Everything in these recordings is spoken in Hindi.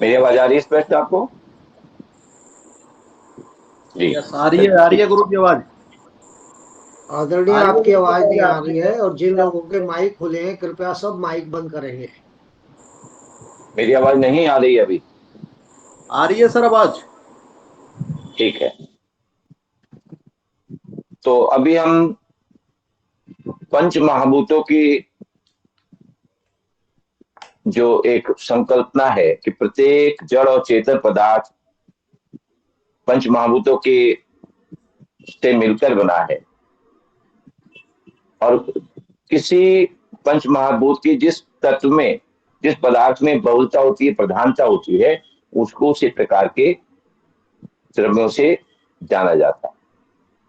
मेरी आवाज आ रही है स्पष्ट आपको? जी। यस, आ रही है गुरु की आवाज। आदरणीय, आ रही है आपकी गुरु की आवाज आवाज नहीं आ आपकी। रही है, और जिन लोगों के माइक खुले हैं कृपया सब माइक बंद करेंगे। मेरी आवाज नहीं आ रही है अभी? आ रही है सर आवाज। ठीक है। तो अभी हम पंच महाभूतों की जो एक संकल्पना है कि प्रत्येक जड़ और चेतन पदार्थ पंच महाभूतों के से मिलकर बना है, और किसी पंच महाभूत की जिस तत्व में, जिस पदार्थ में बहुलता होती है, प्रधानता होती है, उसको उसी प्रकार के द्रव्यों से जाना जाता है।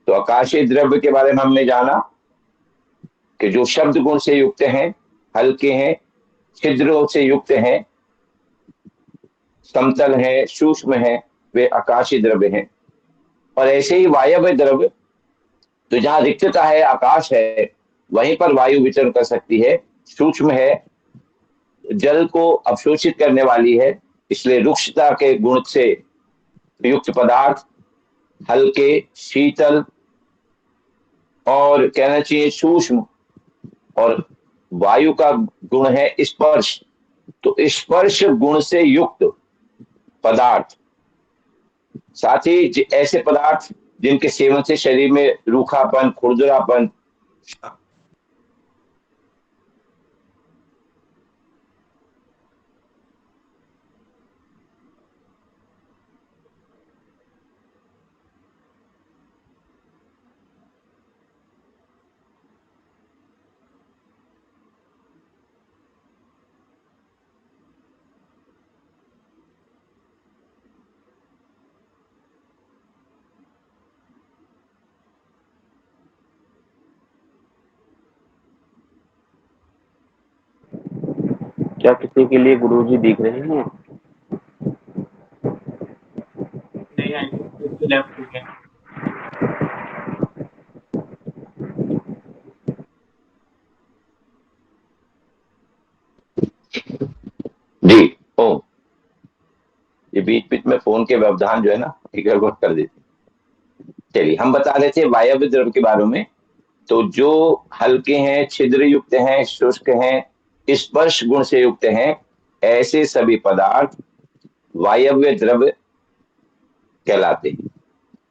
तो आकाशीय द्रव्य के बारे में हमने जाना कि जो शब्द गुण से युक्त हैं, हल्के हैं, छिद्रों से युक्त हैं, समतल है, सूक्ष्म है, वे आकाशीय द्रव्य हैं। और ऐसे ही वायव्य द्रव्य, तो जहां रिक्तता है, आकाश है, वहीं पर वायु विचरण कर सकती है, सूक्ष्म है, जल को अवशोषित करने वाली है, इसलिए रुक्षता के गुण से युक्त पदार्थ हल्के, शीतल, और कहना चाहिए सूक्ष्म, और वायु का गुण है स्पर्श, तो स्पर्श गुण से युक्त पदार्थ, साथ ही ऐसे पदार्थ जिनके सेवन से शरीर में रूखापन, खुरदरापन, क्या किसी के लिए गुरुजी दिख रहे हैं? नहीं आई थिंक तो लेफ्ट हो गया। जी। ओ, ये बीच बीच में फोन के व्यवधान जो है ना, गड़बड़ कर देते। चलिए, हम बता रहे थे वायव्य द्रव्य के बारे में। तो जो हल्के हैं, छिद्र युक्त हैं, शुष्क हैं, स्पर्श गुण से युक्त हैं, ऐसे सभी पदार्थ वायव्य द्रव्य कहलाते हैं।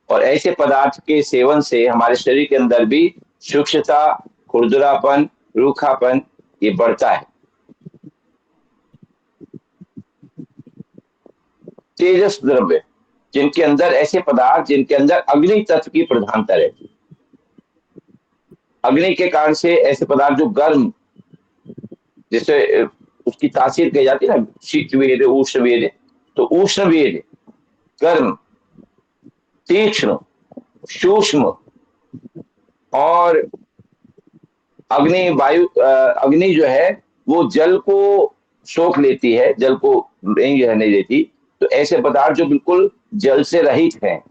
और ऐसे पदार्थ के सेवन से हमारे शरीर के अंदर भी सूक्ष्मता, खुरदरापन, रूखापन ये बढ़ता है। तेजस द्रव्य, जिनके अंदर ऐसे पदार्थ जिनके अंदर अग्नि तत्व की प्रधानता रहती है, अग्नि के कारण से ऐसे पदार्थ जो गर्म, जैसे उसकी तासीर कही जाती है ना, शीत वेद, उष्ण वेद, तो उष्ण वेद गर्म, तीक्ष्ण, सूक्ष्म, और अग्नि वायु, अग्नि जो है वो जल को सोख लेती है, जल को नहीं रहने देती। तो ऐसे पदार्थ जो बिल्कुल जल से रहित हैं,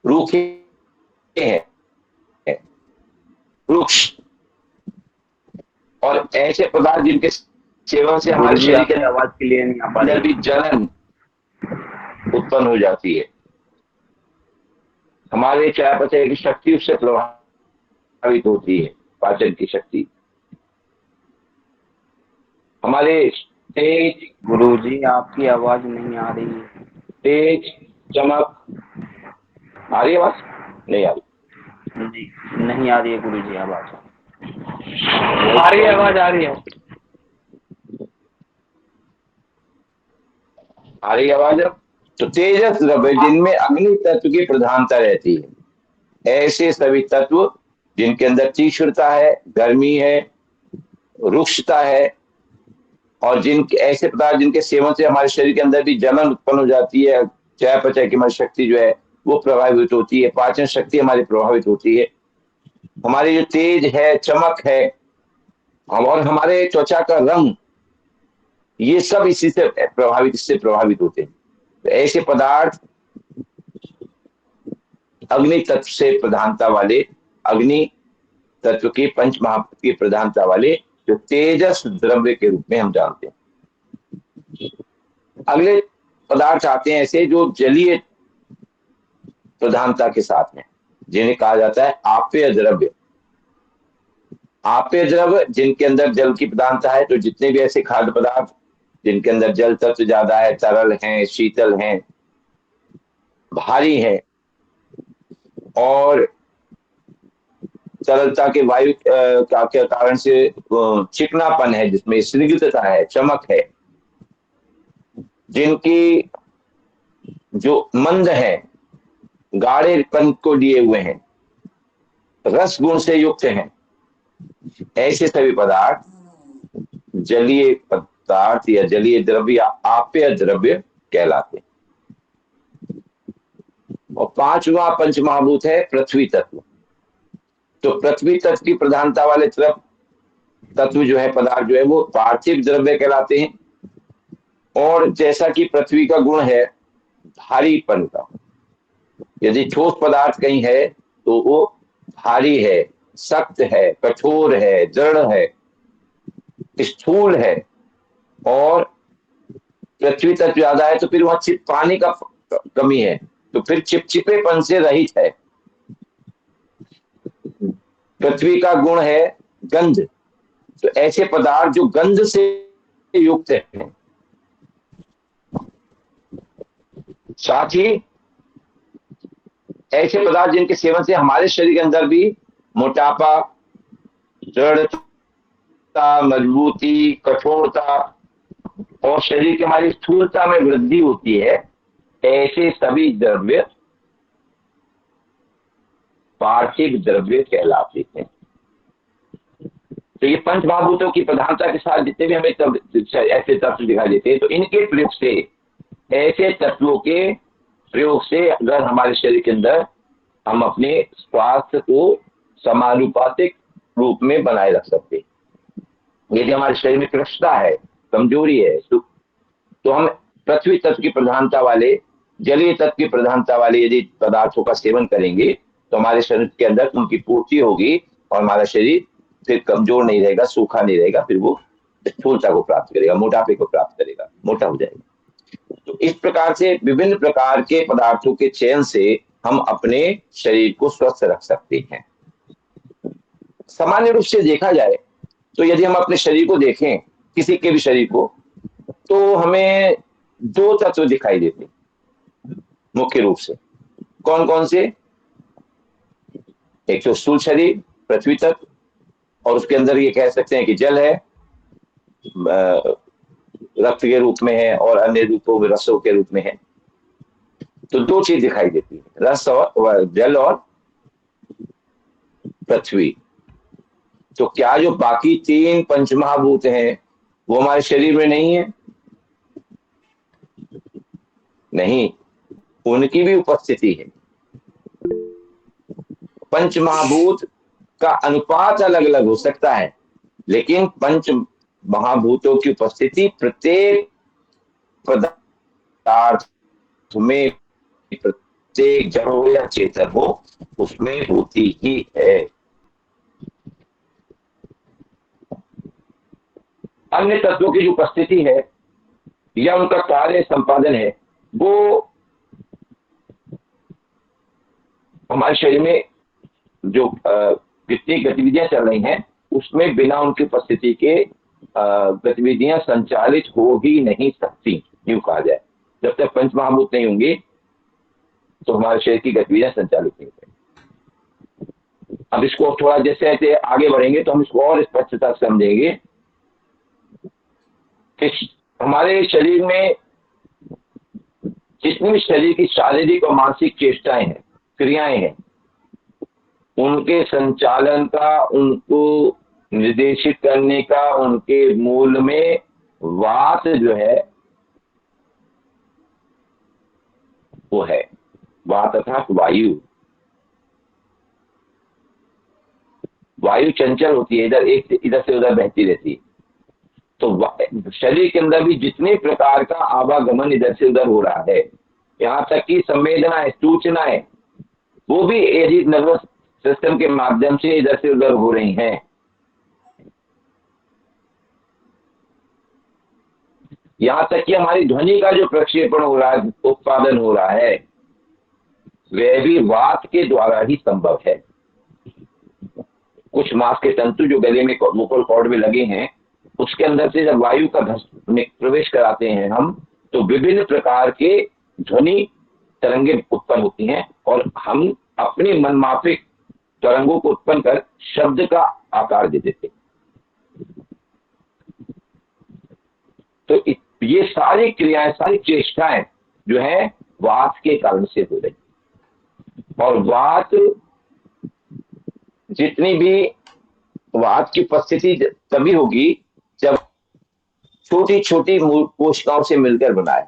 रूखे हैं, वृक्ष, और ऐसे पदार्थ जिनके सेवन से हमारे गुरुजी शरीर के आपकी आवाज क्लियर नहीं आ पा अंदर रही। भी जलन उत्पन्न हो जाती है। हमारे चयापचय की शक्ति उससे प्रभावित होती है, पाचन की शक्ति। हमारे तेज, गुरुजी आपकी आवाज नहीं आ रही है। तेज, चमक, आ रही है आवाज? नहीं आ रही? जी, नहीं आ रही है गुरुजी आवाज। आ रही है आवाज, आ रही है। आ रही आवाज अब? तो तेजस द्रव्य जिनमें अग्नि तत्व की प्रधानता रहती है, ऐसे सभी तत्व जिनके अंदर तीक्ष्णता है, गर्मी है, रुक्षता है, और जिनके ऐसे पदार्थ जिनके सेवन से हमारे शरीर के अंदर भी जलन उत्पन्न हो जाती है, चयापचय की हमारी शक्ति जो है वो प्रभावित होती है, पाचन शक्ति हमारी प्रभावित होती है, हमारी जो तेज है, चमक है, और हमारे त्वचा का रंग, ये सब इससे प्रभावित होते हैं। तो ऐसे पदार्थ अग्नि तत्व से प्रधानता वाले, अग्नि तत्व की पंच महाभूत की प्रधानता वाले जो तेजस द्रव्य के रूप में हम जानते हैं। अगले पदार्थ आते हैं ऐसे जो जलीय प्रधानता के साथ में, जिन्हें कहा जाता है आपेय द्रव्य। आपेय द्रव्य जिनके अंदर जल की प्रधानता है, तो जितने भी ऐसे खाद्य पदार्थ जिनके अंदर जल तत्व ज्यादा है, तरल हैं, शीतल हैं, भारी हैं और तरलता के वायु के कारण से चिकनापन है, जिसमें स्निग्धता है, चमक है, जिनकी जो मंद है, गाढ़ेपन को लिए हुए हैं, रस गुण से युक्त हैं, ऐसे सभी पदार्थ जलीय पदार्थ या जलीय द्रव्य या आपेय द्रव्य कहलाते हैं। और पांचवा पंच महाभूत है पृथ्वी तत्व। तो पृथ्वी तत्व की प्रधानता वाले तत्व जो है, पदार्थ जो है, वो पार्थिव द्रव्य कहलाते हैं। और जैसा कि पृथ्वी का गुण है भारीपन का, यदि ठोस पदार्थ कहीं है तो वो भारी है, सख्त है, कठोर है, दृढ़ है, स्थूल है। और पृथ्वी तत्व ज्यादा है तो फिर वहां पानी का कमी है, तो फिर चिपचिपेपन से रहित है। पृथ्वी का गुण है गंध, तो ऐसे पदार्थ जो गंध से युक्त हैं। साथ ही ऐसे पदार्थ जिनके सेवन से हमारे शरीर के अंदर भी मोटापा, दृढ़ता, मजबूती, कठोरता और शरीर की हमारी स्थूलता में वृद्धि होती है, ऐसे सभी द्रव्य पार्थिव द्रव्य कहलाते हैं। तो ये पंच महाभूतों की प्रधानता के साथ जितने भी हमें ऐसे तत्व दिखाई देते हैं, तो इनके प्रयोग से, ऐसे तत्वों के प्रयोग से अगर हमारे शरीर के अंदर हम अपने स्वास्थ्य को समानुपातिक रूप में बनाए रख सकते हैं। यदि हमारे शरीर में कृष्णता है, कमजोरी है, तो हम पृथ्वी तत्व की प्रधानता वाले, जलीय तत्व की प्रधानता वाले यदि पदार्थों का सेवन करेंगे तो हमारे शरीर के अंदर उनकी पूर्ति होगी और हमारा शरीर फिर कमजोर नहीं रहेगा, सूखा नहीं रहेगा, फिर वो स्थूलता को प्राप्त करेगा, मोटापे को प्राप्त करेगा, मोटा हो जाएगा। तो इस प्रकार से विभिन्न प्रकार के पदार्थों के चयन से हम अपने शरीर को स्वस्थ रख सकते हैं। सामान्य रूप से देखा जाए तो यदि हम अपने शरीर को देखें, किसी के भी शरीर को, तो हमें दो तत्व दिखाई देते हैं मुख्य रूप से। कौन कौन से? एक तो स्थूल शरीर पृथ्वी तत्व, और उसके अंदर ये कह सकते हैं कि जल है, रक्त के रूप में है और अन्य रूपों में रसों के रूप में है। तो दो चीज दिखाई देती है, रस और जल और पृथ्वी। तो क्या जो बाकी तीन पंचमहाभूत हैं वो हमारे शरीर में नहीं है? नहीं, उनकी भी उपस्थिति है। पंचमहाभूत का अनुपात अलग अलग हो सकता है, लेकिन पंच महाभूतों की उपस्थिति प्रत्येक पदार्थ में, प्रत्येक जड़ हो या चेतन हो, उसमें होती ही है। अन्य तत्वों की जो उपस्थिति है या उनका कार्य संपादन है, वो हमारे शरीर में जो कितनी गतिविधियां चल रही हैं उसमें बिना उनकी उपस्थिति के गतिविधियां संचालित हो ही नहीं सकती। यूं कहा जाए, जब तक पंच महाभूत नहीं होंगे तो हमारे शरीर की गतिविधियां संचालित नहीं होंगी। अब इसको थोड़ा जैसे ऐसे आगे बढ़ेंगे तो हम इसको और स्पष्टता से समझेंगे कि हमारे शरीर में जितनी भी शरीर की शारीरिक और मानसिक चेष्टाएं हैं, क्रियाएं हैं, उनके संचालन का, उनको निर्देशित करने का, उनके मूल में वात जो है वो है, वात अर्थात वायु। वायु चंचल होती है, इधर से उधर बहती रहती है। तो शरीर के अंदर भी जितने प्रकार का आवागमन इधर से उधर हो रहा है, यहाँ तक कि संवेदनाएं, सूचनाएं, वो भी यदि नर्वस सिस्टम के माध्यम से इधर से उधर हो रही हैं। यहां तक कि हमारी ध्वनि का जो प्रक्षेपण हो रहा है, उत्पादन हो रहा है, वह भी वात के द्वारा ही संभव है। कुछ मांस के तंतु जो गले में वोकल कॉर्ड में लगे हैं, उसके अंदर से जब वायु का प्रवेश कराते हैं हम, तो विभिन्न प्रकार के ध्वनि तरंगे उत्पन्न होती हैं और हम अपने मनमाफिक तरंगों को उत्पन्न कर शब्द का आकार दे देते। तो ये सारी क्रियाएं, सारी चेष्टाएं जो है वात के कारण से हो रही। और वात जितनी भी वात की उपस्थिति तभी होगी जब छोटी छोटी कोशिकाओं से मिलकर बनाए।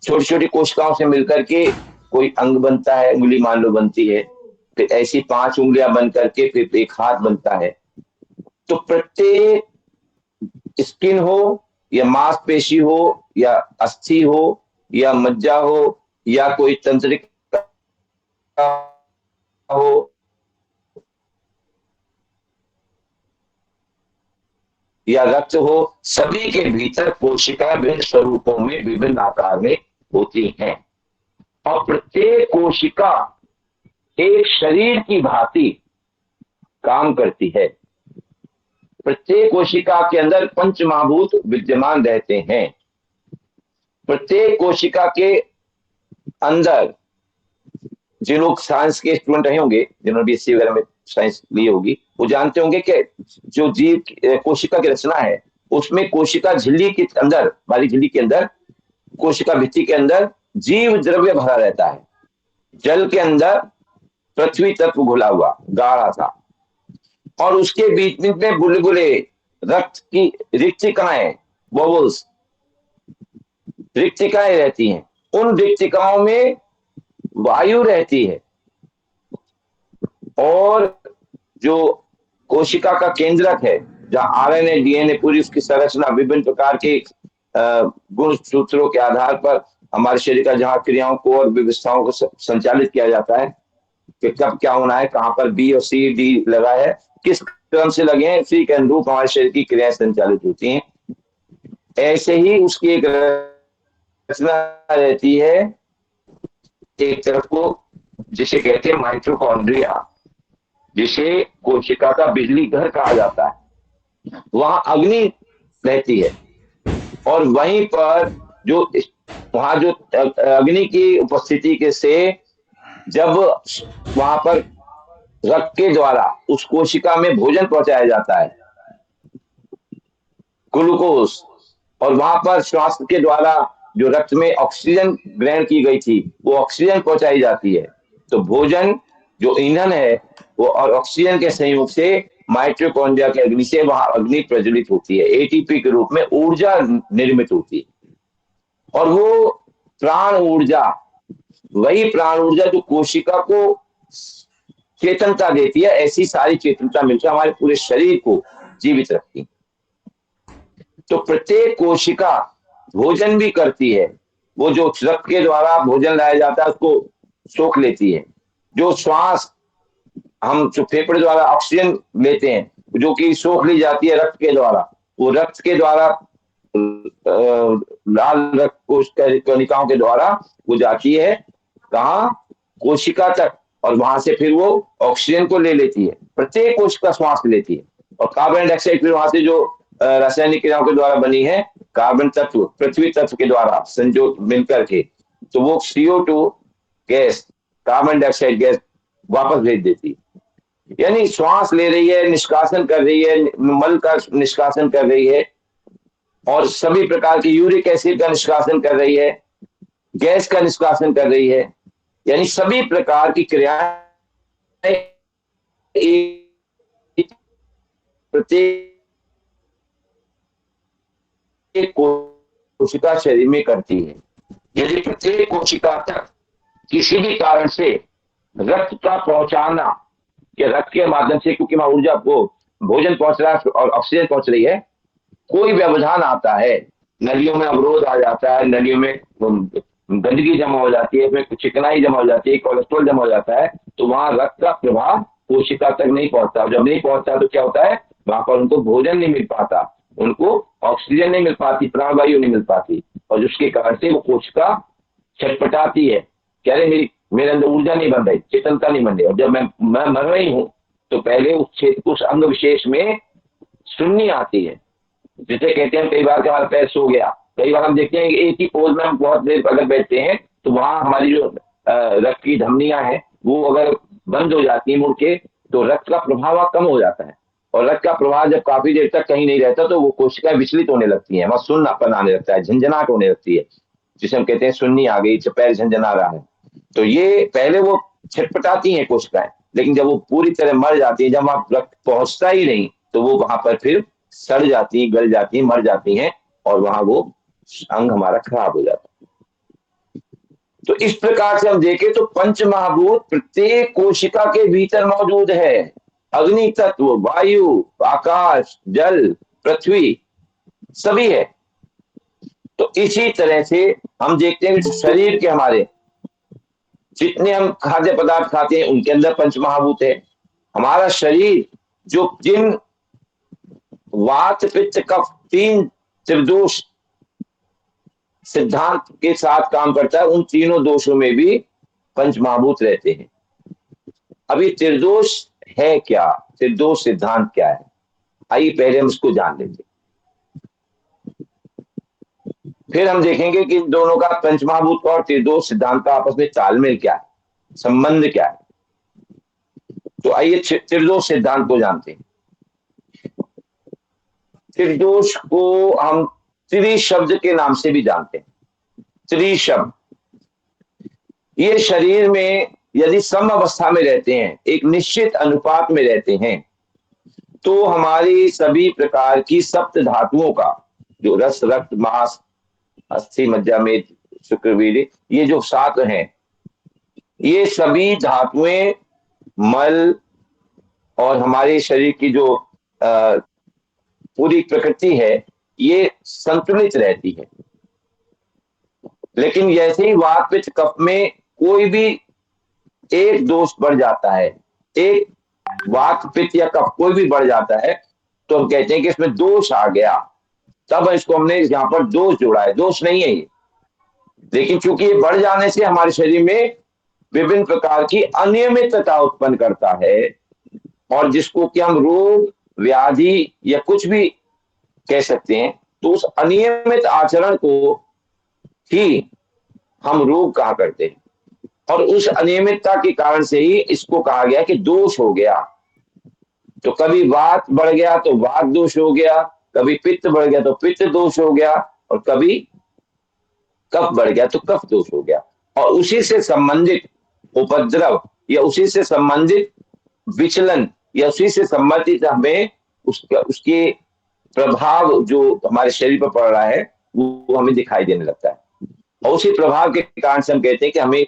छोटी छोटी कोशिकाओं से मिलकर के कोई अंग बनता है, उंगली मान लो बनती है, फिर ऐसी 5 उंगलियां बन करके फिर एक हाथ बनता है। तो प्रत्येक स्किन हो या मांसपेशी हो या अस्थि हो या मज्जा हो या कोई तंत्रिका हो या रक्त हो, सभी के भीतर कोशिका विभिन्न स्वरूपों में, विभिन्न आकार में होती हैं। और प्रत्येक कोशिका एक शरीर की भांति काम करती है। प्रत्येक कोशिका के अंदर पंच महाभूत विद्यमान रहते हैं। प्रत्येक कोशिका के अंदर, जिन लोग साइंस के स्टूडेंट रहे होंगे, जिन्होंने बीएससी वगैरह में साइंस ली होगी, वो जानते होंगे कि जो जीव कोशिका की रचना है, उसमें कोशिका झिल्ली के अंदर, बारीक झिल्ली के अंदर, कोशिका भित्ति के अंदर जीव द्रव्य भरा रहता है। जल के अंदर पृथ्वी तत्व घुला हुआ गाढ़ा था, और उसके बीच में बुलबुले, रक्त की रिक्तिकाएं, बबल्स, रिक्तिकाएं रहती हैं। उन रिक्तिकाओं में वायु रहती है। और जो कोशिका का केंद्रक है, जहां आरएनए, डीएनए, पूरी उसकी संरचना विभिन्न प्रकार के गुण सूत्रों के आधार पर हमारे शरीर का जहां क्रियाओं को और व्यवस्थाओं को संचालित किया जाता है कि कब क्या होना है, कहां पर बी और सी डी लगा है, किस क्रम से लगे हैं, इसी के अनुरूप हमारे शरीर की क्रियाएं संचालित होती हैं। ऐसे ही उसकी एक रचना रहती है। एक तरफ को जिसे कहते हैं माइटोकॉन्ड्रिया, जिसे कोशिका का बिजली घर कहा जाता है, वहां अग्नि रहती है। और वहीं पर जो वहां जो अग्नि की उपस्थिति के से जब वहां पर रक्त के द्वारा उस कोशिका में भोजन पहुंचाया जाता है, ग्लूकोज, और वहां पर श्वास के द्वारा जो रक्त में ऑक्सीजन ग्रहण की गई थी, वो ऑक्सीजन पहुंचाई जाती है। तो भोजन जो ईंधन है वो और ऑक्सीजन के संयोग से माइटोकॉन्ड्रिया के अग्नि से वहां अग्नि प्रज्वलित होती है, एटीपी के रूप में ऊर्जा निर्मित होती है। और वो प्राण ऊर्जा, वही प्राण ऊर्जा जो कोशिका को चेतनता देती है, ऐसी सारी चेतनता मिलकर हमारे पूरे शरीर को जीवित रखती है। तो प्रत्येक कोशिका भोजन भी करती है। वो जो रक्त के द्वारा भोजन लाया जाता है उसको सोख लेती है। जो श्वास हम जो फेफड़े द्वारा ऑक्सीजन लेते हैं, जो कि सोख ली जाती है रक्त के द्वारा, वो रक्त के द्वारा लाल रक्त कोश कणिकाओं के द्वारा वो जाती है कहाँ, कोशिका तक, और वहां से फिर वो ऑक्सीजन को ले लेती है। प्रत्येक कोशिका श्वास लेती है। और कार्बन डाइऑक्साइड फिर वहां से जो रासायनिक क्रियाओं के द्वारा बनी है, कार्बन तत्व पृथ्वी तत्व के द्वारा संजो मिलकर के, तो वो CO2 gas, carbon dioxide gas वापस भेज देती है। यानी श्वास ले रही है, निष्कासन कर रही है, मल का निष्कासन कर रही है, और सभी प्रकार की यूरिक एसिड का निष्कासन कर रही है, गैस का निष्कासन कर रही है। यानी सभी प्रकार की क्रियाएं प्रत्येक कोशिका शरीर में करती है। यदि प्रत्येक कोशिका तक किसी भी कारण से रक्त का पहुंचाना, या रक्त के माध्यम से, क्योंकि वहां ऊर्जा को भोजन पहुंच रहा है और ऑक्सीजन पहुंच रही है, कोई व्यवधान आता है, नलियों में अवरोध आ जाता है, नलियों में गंदगी जमा हो जाती है, फिर चिकनाई जमा हो जाती है, कोलेस्ट्रॉल जमा हो जाता है, तो वहां रक्त का प्रवाह कोशिका तक नहीं पहुंचता। जब नहीं पहुंचता तो क्या होता है, वहां पर उनको भोजन नहीं मिल पाता, उनको ऑक्सीजन नहीं मिल पाती, प्राणवायु नहीं मिल पाती, और जिसके कारण से वो कोशिका छटपटाती है, कह रहे मेरे अंदर ऊर्जा नहीं बन रही, चेतनता नहीं बन रही। और जब मैं मर रही हूँ तो पहले उस क्षेत्र, उस अंग विशेष में शून्य आती है, जिसे कहते हैं कई बार हमारा पैर सो गया। कई बार हम देखते हैं कि एक ही पोज में हम बहुत देर अगर बैठते हैं तो वहां हमारी जो रक्त की धमनियां हैं वो अगर बंद हो जाती है मुड़ के, तो रक्त का प्रभाव कम हो जाता है। और रक्त का प्रवाह जब काफी देर तक कहीं नहीं रहता तो वो कोशिकाएं विचलित होने लगती हैं, वहां सुन्नापन आने लगता है, झंझनाहट होने लगती है, जिसे हम कहते हैं सुन्नी आ गई, पैर झंझना रहा है। तो ये पहले वो छटपटाती हैं कोशिकाएं, लेकिन जब वो पूरी तरह मर जाती है, जब वहां रक्त पहुंचता ही नहीं, तो वो वहां पर फिर सड़ जाती, गल जाती, मर जाती हैं, और वहां वो अंग हमारा खराब हो जाता है। तो इस प्रकार से हम देखें तो पंच महाभूत प्रत्येक कोशिका के भीतर मौजूद है। अग्नि तत्व, वायु, आकाश, जल, पृथ्वी सभी है। तो इसी तरह से हम देखते हैं कि शरीर के हमारे जितने हम खाद्य पदार्थ खाते हैं उनके अंदर पंच महाभूत है। हमारा शरीर जो जिन वात पित्त कफ तीन त्रिदोष सिद्धांत के साथ काम करता है, उन तीनों दोषों में भी पंच महाभूत रहते हैं। अब ये त्रिदोष है क्या, त्रिदोष सिद्धांत क्या है, आइए पहले हम इसको जान लेंगे, फिर हम देखेंगे कि इन दोनों का, पंच महाभूत का और त्रिदोष सिद्धांत का आपस में तालमेल क्या है, संबंध क्या है। तो आइए त्रिदोष सिद्धांत को जानते हैं। त्रिदोष को हम त्रिशब्द के नाम से भी जानते हैं। त्रिशब्द, ये शरीर में यदि सम अवस्था में रहते हैं, एक निश्चित अनुपात में रहते हैं, तो हमारी सभी प्रकार की सप्त धातुओं का, जो रस, रक्त, मांस, अस्थि, मज्जा, मेद, शुक्र, वीर्य, ये जो सात हैं, ये सभी धातुएं मल और हमारे शरीर की जो पूरी प्रकृति है ये संतुलित रहती है। लेकिन जैसे ही वात पित्त कफ में कोई भी एक दोष बढ़ जाता है, एक वात पित्त या कफ कोई भी बढ़ जाता है, तो हम कहते हैं कि इसमें दोष आ गया, तब इसको हमने यहां पर दोष जोड़ा है। दोष नहीं है ये, लेकिन चूंकि ये बढ़ जाने से हमारे शरीर में विभिन्न प्रकार की अनियमितता उत्पन्न करता है, और जिसको कि हम रोग, व्याधि या कुछ भी कह सकते हैं, तो उस अनियमित आचरण को ही हम रोग कहा करते हैं। और उस अनियमितता के कारण से ही इसको कहा गया कि दोष हो गया। तो कभी वात बढ़ गया तो वात दोष हो गया, कभी पित्त बढ़ गया तो पित्त दोष हो गया, और कभी कफ बढ़ गया तो कफ दोष हो गया। और उसी से संबंधित उपद्रव या उसी से संबंधित विचलन या उसी से संबंधित हमें उसके प्रभाव जो हमारे शरीर पर पड़ रहा है वो हमें दिखाई देने लगता है। और उसी प्रभाव के कारण से हम कहते हैं कि हमें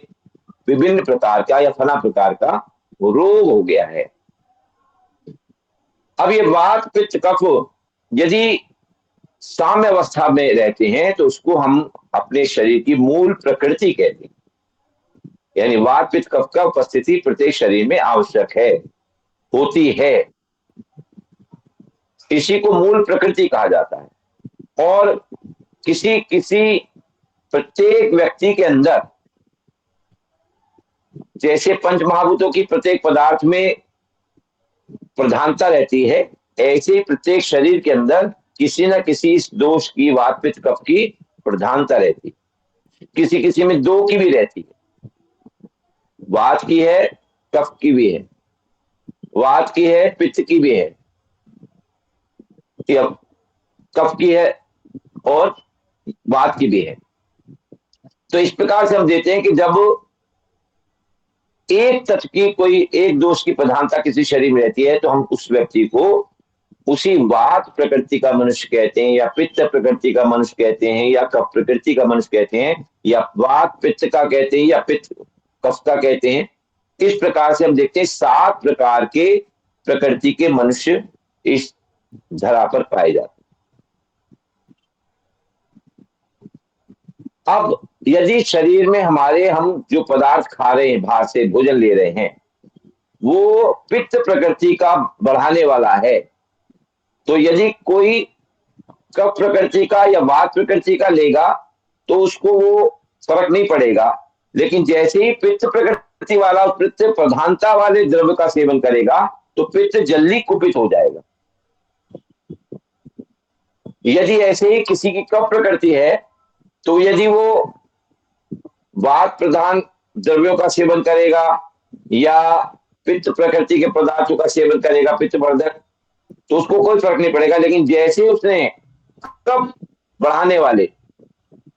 विभिन्न प्रकार का या फला प्रकार का रोग हो गया है। अब ये वात पित्त कफ यदि साम्य अवस्था में रहते हैं तो उसको हम अपने शरीर की मूल प्रकृति कहते हैं। यानी वात पित्त कफ का उपस्थिति प्रत्येक शरीर में आवश्यक है, होती है, इसी को मूल प्रकृति कहा जाता है। और किसी प्रत्येक व्यक्ति के अंदर जैसे पंच महाभूतों की प्रत्येक पदार्थ में प्रधानता रहती है, ऐसे ही प्रत्येक शरीर के अंदर किसी न किसी इस दोष की, वात पित्त कफ की प्रधानता रहती है। किसी किसी में दो की भी रहती है, वात की है, कफ की भी है, वात की है, पित्त की भी है, कफ की है और वात की भी है। तो इस प्रकार से हम देते हैं कि जब एक तत्व की, कोई एक दोष की प्रधानता किसी शरीर में रहती है, तो हम उस व्यक्ति को उसी वात प्रकृति का मनुष्य कहते हैं, या पित्त प्रकृति का मनुष्य कहते हैं, या कफ प्रकृति का मनुष्य कहते हैं, या वात पित्त का कहते हैं, या पित्त कफ का कहते हैं। इस प्रकार से हम देखते हैं 7 प्रकार के प्रकृति के मनुष्य इस धरा पर पाए जाते हैं। अब यदि शरीर में हमारे, हम जो पदार्थ खा रहे हैं, बाहर से भोजन ले रहे हैं, वो पित्त प्रकृति का बढ़ाने वाला है। तो यदि कोई कफ प्रकृति का या वात प्रकृति का लेगा तो उसको वो फर्क नहीं पड़ेगा, लेकिन जैसे ही पित्त प्रकृति वाला पित्त प्रधानता वाले द्रव्य का सेवन करेगा तो पित्त जल्दी कुपित हो जाएगा। यदि ऐसे ही किसी की कफ प्रकृति है तो यदि वो वात प्रधान द्रव्यों का सेवन करेगा या पित्त प्रकृति के पदार्थों का सेवन करेगा, पित्तवर्धक, तो उसको कोई फर्क नहीं पड़ेगा। लेकिन जैसे उसने कफ बढ़ाने वाले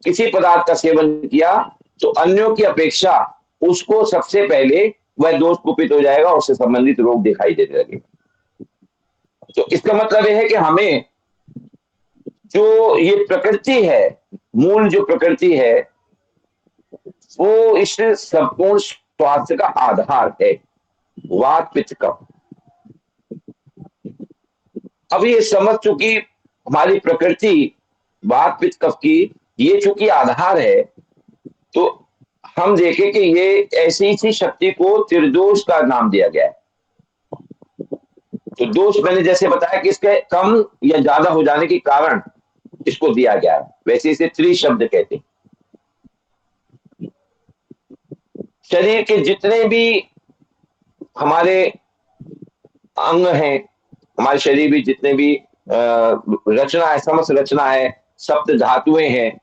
किसी पदार्थ का सेवन किया तो अन्यों की अपेक्षा उसको सबसे पहले वह दोष कुपित हो जाएगा और उससे संबंधित रोग दिखाई देने लगेगा। तो इसका मतलब यह है कि हमें जो ये प्रकृति है, मूल जो प्रकृति है, वो इस संपूर्ण स्वास्थ्य का आधार है, वात पित्त कफ। अब ये समझ चुकी हमारी प्रकृति वात पित्त कफ की, ये चूंकि आधार है, तो हम देखें कि ये ऐसी इसी शक्ति को त्रिदोष का नाम दिया गया है। तो दोष मैंने जैसे बताया कि इसके कम या ज्यादा हो जाने के कारण इसको दिया गया है, वैसे इसे त्रिशब्द कहते हैं। शरीर के जितने भी हमारे अंग हैं, हमारे शरीर में जितने भी रचना है, समस्त रचना है, सप्त धातुएं हैं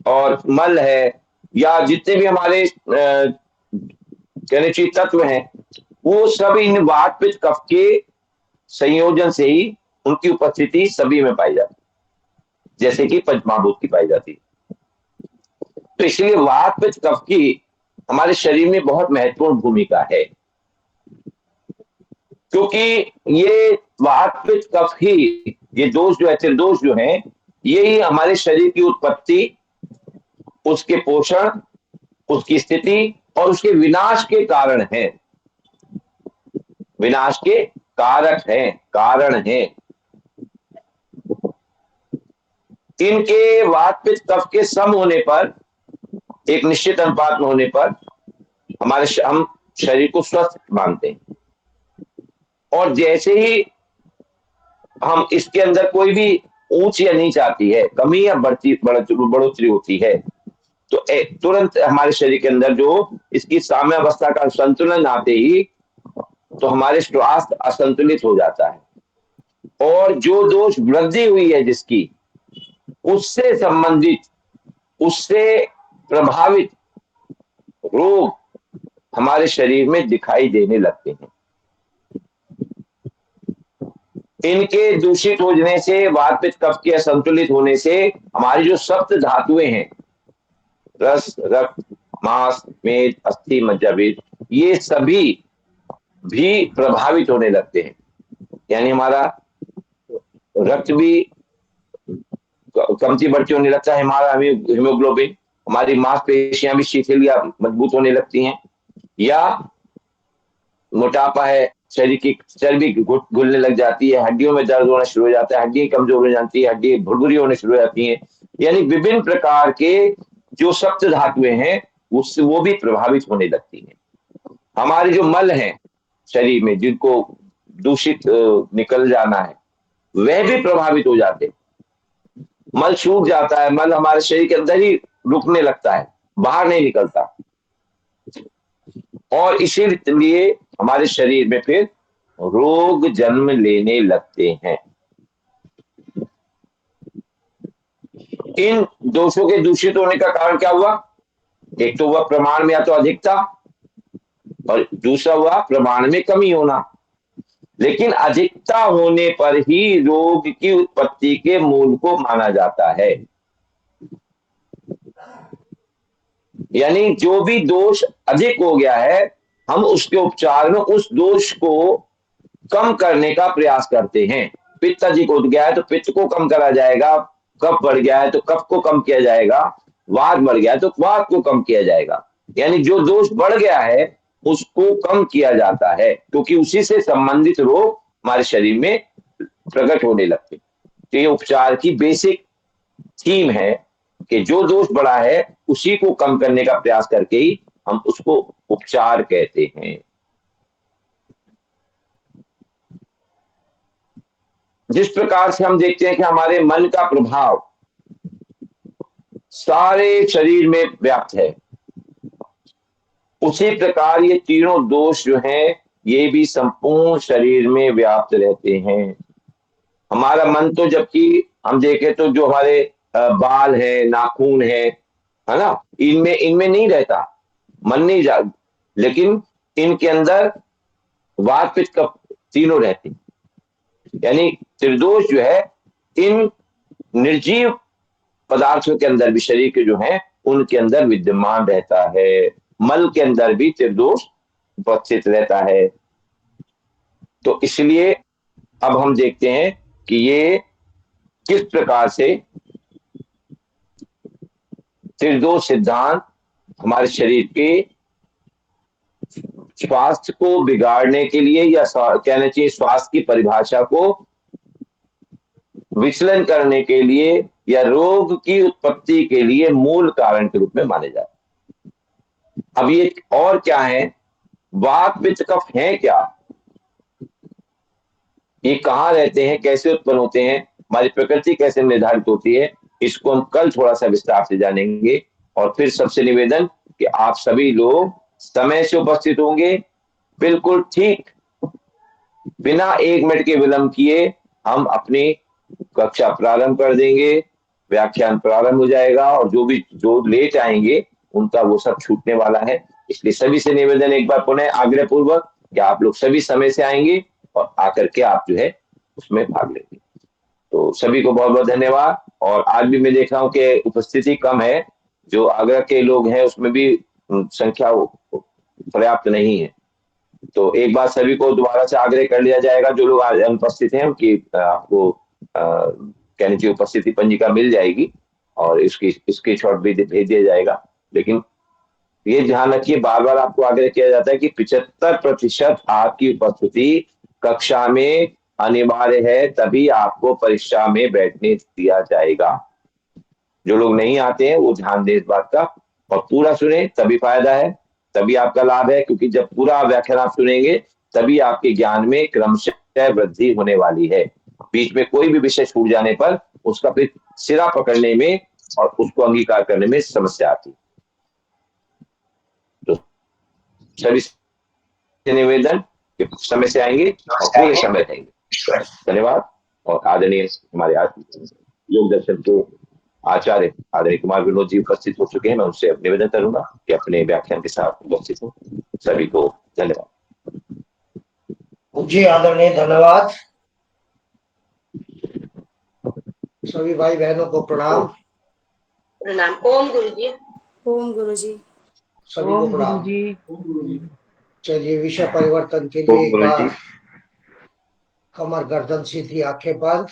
और मल है, या जितने भी हमारे कहने चाहिए तत्व हैं, वो सब इन वात पित्त कफ के संयोजन से ही उनकी उपस्थिति सभी में पाई जाती है, जैसे कि पंचमहाभूत की पाई जाती है। तो इसलिए वात पित्त कफ की हमारे शरीर में बहुत महत्वपूर्ण भूमिका है, क्योंकि ये वात पित्त कफ ही, ये दोष जो है, त्रिदोष जो है, यही हमारे शरीर की उत्पत्ति, उसके पोषण, उसकी स्थिति और उसके विनाश के कारण है, विनाश के कारक हैं, कारण हैं। इनके वात पित्त कफ के सम होने पर, एक निश्चित अनुपात में होने पर हम शरीर को स्वस्थ मानते हैं। और जैसे ही हम इसके अंदर कोई भी ऊंच या नीच आती है, कमी या बढ़ोतरी होती है, तो तुरंत हमारे शरीर के अंदर जो इसकी साम्यावस्था का संतुलन आते ही तो हमारे स्वास्थ्य असंतुलित हो जाता है। और जो दोष वृद्धि हुई है जिसकी, उससे संबंधित, उससे प्रभावित रोग हमारे शरीर में दिखाई देने लगते हैं। इनके दूषित होने से, वात पित्त कफ के असंतुलित होने से हमारी जो सप्त धातुएं हैं, रस, रक्त, मांस, मेद, अस्थि, मज्जावेद, ये सभी भी प्रभावित होने लगते हैं। यानी हमारा रक्त भी कमती बढ़ती होने लगता है, हमारा हीमोग्लोबिन, हमारी मांसपेशियां भी शिथिल या मजबूत होने लगती हैं, या मोटापा है, शरीर की चर्बी घुलने लग जाती है, हड्डियों में दर्द होना शुरू हो जाता है, हड्डियां कमजोर हो जाती है, हड्डी भुरभुरी होने शुरू हो जाती हैं। यानी विभिन्न प्रकार के जो सप्त धातुएं हैं उससे वो भी प्रभावित होने लगती हैं। हमारे जो मल हैं शरीर में, जिनको दूषित निकल जाना है, वह भी प्रभावित हो जाते हैं। मल सूख जाता है, मल हमारे शरीर के अंदर ही रुकने लगता है, बाहर नहीं निकलता, और इसीलिए हमारे शरीर में फिर रोग जन्म लेने लगते हैं। इन दोषों के दूषित होने का कारण क्या हुआ? एक तो हुआ प्रमाण में या तो अधिकता, और दूसरा हुआ प्रमाण में कमी होना। लेकिन अधिकता होने पर ही रोग की उत्पत्ति के मूल को माना जाता है। यानी जो भी दोष अधिक हो गया है, हम उसके उपचार में उस दोष को कम करने का प्रयास करते हैं। पित्त अधिक हो गया है तो पित्त को कम करा जाएगा, कफ बढ़ गया है तो कफ को कम किया जाएगा, वात बढ़ गया है तो वात को कम किया जाएगा। यानी जो दोष बढ़ गया है उसको कम किया जाता है, क्योंकि उसी से संबंधित रोग हमारे शरीर में प्रकट होने लगते। तो ये उपचार की बेसिक थीम है कि जो दोष बढ़ा है उसी को कम करने का प्रयास करके ही हम उसको उपचार कहते हैं। जिस प्रकार से हम देखते हैं कि हमारे मन का प्रभाव सारे शरीर में व्याप्त है, उसी प्रकार ये तीनों दोष जो हैं ये भी संपूर्ण शरीर में व्याप्त रहते हैं। हमारा मन तो, जबकि हम देखें तो जो हमारे बाल है, नाखून है ना, इनमें इनमें नहीं रहता, मन नहीं जा, लेकिन इनके अंदर वात पित्त कफ तीनों रहते, यानी त्रिदोष जो है इन निर्जीव पदार्थों के अंदर भी, शरीर के जो हैं उनके अंदर विद्यमान रहता है। मल के अंदर भी त्रिदोष उपस्थित रहता है। तो इसलिए अब हम देखते हैं कि ये किस प्रकार से त्रिदोष सिद्धांत हमारे शरीर के स्वास्थ्य को बिगाड़ने के लिए, या कहना चाहिए स्वास्थ्य की परिभाषा को विचलन करने के लिए, या रोग की उत्पत्ति के लिए मूल कारण के रूप में माने जाते हैं। अब ये और क्या है, वात पित्त कफ है क्या, ये कहाँ रहते हैं, कैसे उत्पन्न होते हैं, हमारी प्रकृति कैसे निर्धारित होती है, इसको हम कल थोड़ा सा विस्तार से जानेंगे। और फिर सबसे निवेदन कि आप सभी लोग समय से उपस्थित होंगे, बिल्कुल ठीक, बिना 1 मिनट के विलंब किए हम अपनी कक्षा प्रारंभ कर देंगे, व्याख्यान प्रारंभ हो जाएगा, और जो लेट आएंगे उनका वो सब छूटने वाला है। इसलिए सभी से निवेदन एक बार पुनः आग्रह पूर्वक कि आप लोग सभी समय से आएंगे और आकर के आप जो है उसमें भाग लेंगे। तो सभी को बहुत बहुत धन्यवाद। और आज भी मैं देख रहा हूँ कि उपस्थिति कम है, जो आगरा के लोग हैं उसमें भी संख्या पर्याप्त नहीं है। तो एक बार सभी को दोबारा से आग्रह कर लिया जाएगा, जो लोग अनुपस्थित हैं कि आपको कहने की उपस्थिति पंजिका मिल जाएगी और इसकी स्क्रीनशॉट भी भेज दिया जाएगा। लेकिन ये ध्यान रखिए, बार बार आपको आग्रह किया जाता है कि 75% आपकी उपस्थिति कक्षा में अनिवार्य है, तभी आपको परीक्षा में बैठने दिया जाएगा। जो लोग नहीं आते हैं वो ध्यान दें इस बात का, और पूरा सुने, तभी फायदा है, तभी आपका लाभ है। क्योंकि जब पूरा व्याख्यान आप सुनेंगे तभी आपके ज्ञान में क्रमशः वृद्धि होने वाली है। बीच में कोई भी विषय छूट जाने पर उसका फिर सिरा पकड़ने में और उसको अंगीकार करने में समस्या आती है। तो सभी से निवेदन कि समय से आएंगे और पूरे समय रहेंगे। धन्यवाद। और आदरणीय हमारे आज योग दर्शन के आचार्य आदरणीय कुमार विनोद जी उपस्थित हो चुके हैं। मैं उनसे निवेदन करूंगा कि अपने व्याख्यान के साथ उपस्थित हो। सभी को धन्यवाद। जी आदरणीय धन्यवाद। सभी भाई बहनों को प्रणाम। प्रणाम। ओम गुरु जी। ओम गुरु जी। सभी को प्रणाम। चलिए विषय परिवर्तन के लिए एक बार कमर गर्दन सीधी, आंखें बंद,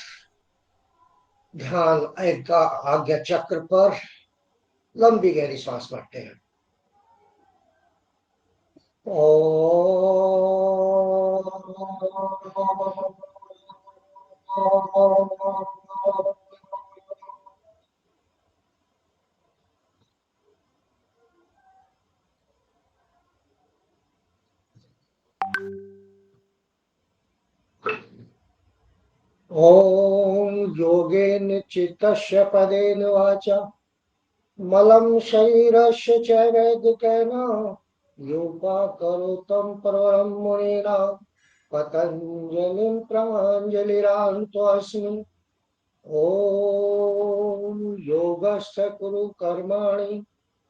ध्यान एक आज्ञा चक्र पर, लंबी गहरी सांस भरते हैं। ओम योगेन चित्तस्य पदेन वाचा मलं शरीरस्य च वैदिकेन योगाकरोतं परमं मुनिना पतञ्जलिं प्रमाञ्जलिरान्तोऽस्मि। ओम योगस्य कुरु कर्माणि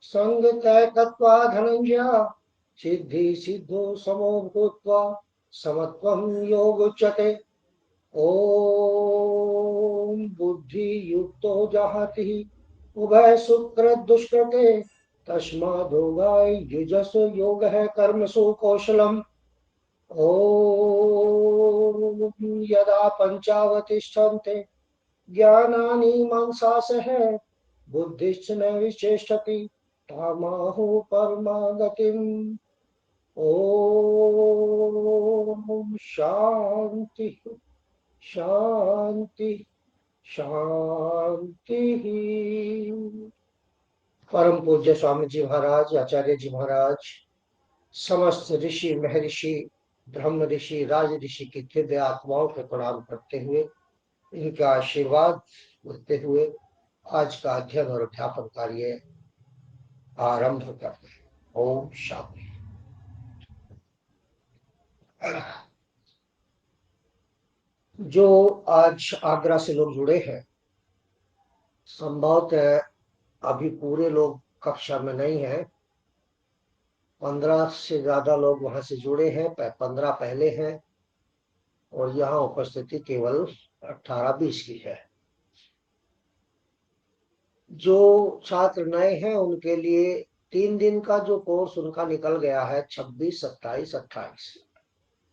संगतैकत्वा धनंजय सिद्धि सिद्धो समो भूत्वा समत्वं योगुच्यते। ओम बुद्धि युक्तो जहाति उभय सुकृ दुष्कृते तस्मादोगाय युजस योग है कर्मसु कौशलम। ओम यदा पंचावतिष्ठन्ते ज्ञानानि मंसासः बुद्धिश्च न विचेष्टति तामाहु परमागतिम्। ओम शांति शांति शांति। परम पूज्य स्वामी जी महाराज, आचार्य जी महाराज, समस्त ऋषि महर्षि, ब्रह्म ऋषि, राज ऋषि की दिव्य आत्माओं को प्रणाम करते हुए इनका आशीर्वाद लेते हुए आज का अध्ययन और अध्यापन कार्य आरंभ करते हैं। ओम शांति। जो आज आगरा से लोग जुड़े हैं, संभवतः अभी पूरे लोग कक्षा में नहीं है। 15 से ज्यादा लोग वहां से जुड़े हैं, 15 पहले हैं और यहाँ उपस्थिति केवल 18-20 की है। जो छात्र नए हैं उनके लिए 3 दिन का जो कोर्स उनका निकल गया है 26, 27, 28,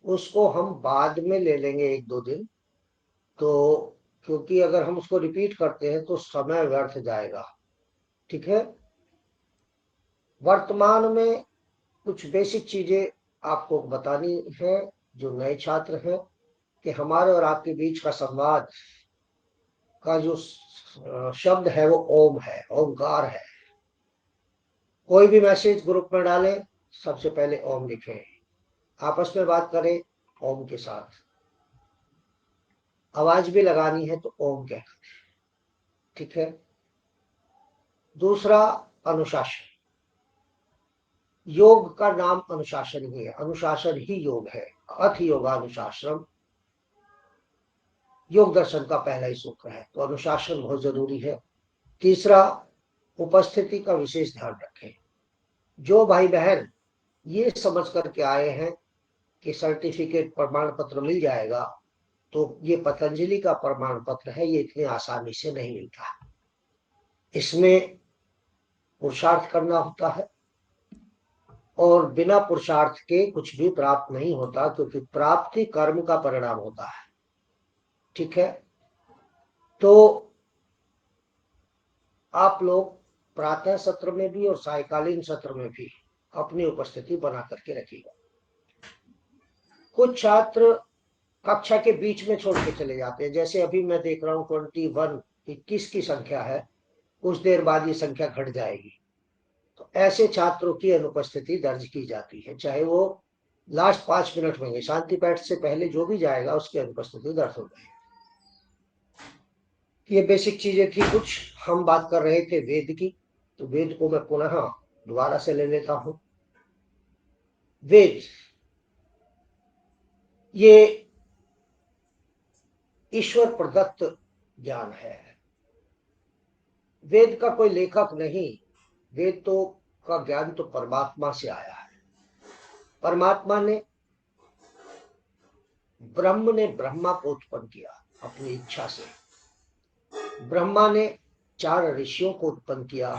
उसको हम बाद में ले लेंगे 1-2 दिन। तो क्योंकि अगर हम उसको रिपीट करते हैं तो समय व्यर्थ जाएगा। ठीक है। वर्तमान में कुछ बेसिक चीजें आपको बतानी है जो नए छात्र हैं, कि हमारे और आपके बीच का संवाद का जो शब्द है वो ओम है, ओमकार है। कोई भी मैसेज ग्रुप में डालें, सबसे पहले ओम लिखें। आपस में बात करें ओम के साथ। आवाज भी लगानी है तो ओम कहना। ठीक है। दूसरा, अनुशासन। योग का नाम अनुशासन ही है, अनुशासन ही योग है। अथ योगानुशासन योग दर्शन का पहला ही सूत्र है, तो अनुशासन बहुत जरूरी है। तीसरा, उपस्थिति का विशेष ध्यान रखें। जो भाई बहन ये समझ करके आए हैं कि सर्टिफिकेट प्रमाण पत्र मिल जाएगा, तो ये पतंजलि का प्रमाण पत्र है, ये इतनी आसानी से नहीं मिलता। इसमें पुरुषार्थ करना होता है और बिना पुरुषार्थ के कुछ भी प्राप्त नहीं होता, क्योंकि प्राप्ति कर्म का परिणाम होता है। ठीक है। तो आप लोग प्रातः सत्र में भी और सायकालीन सत्र में भी अपनी उपस्थिति बना करके रखिएगा। कुछ छात्र कक्षा के बीच में छोड़ के चले जाते हैं, जैसे अभी मैं देख रहा हूँ 21 की संख्या है, कुछ देर बाद ये संख्या घट जाएगी। तो ऐसे छात्रों की अनुपस्थिति दर्ज की जाती है, चाहे वो लास्ट 5 मिनट में शांति पाठ से पहले जो भी जाएगा उसकी अनुपस्थिति दर्ज हो जाएगी। ये बेसिक चीजें थी। कुछ हम बात कर रहे थे वेद की, तो वेद को मैं पुनः दोबारा से ले लेता हूं। वेद ये ईश्वर प्रदत्त ज्ञान है। वेद का कोई लेखक नहीं, वेद तो का ज्ञान तो परमात्मा से आया है। परमात्मा ने, ब्रह्म ने ब्रह्मा को उत्पन्न किया अपनी इच्छा से। ब्रह्मा ने 4 ऋषियों को उत्पन्न किया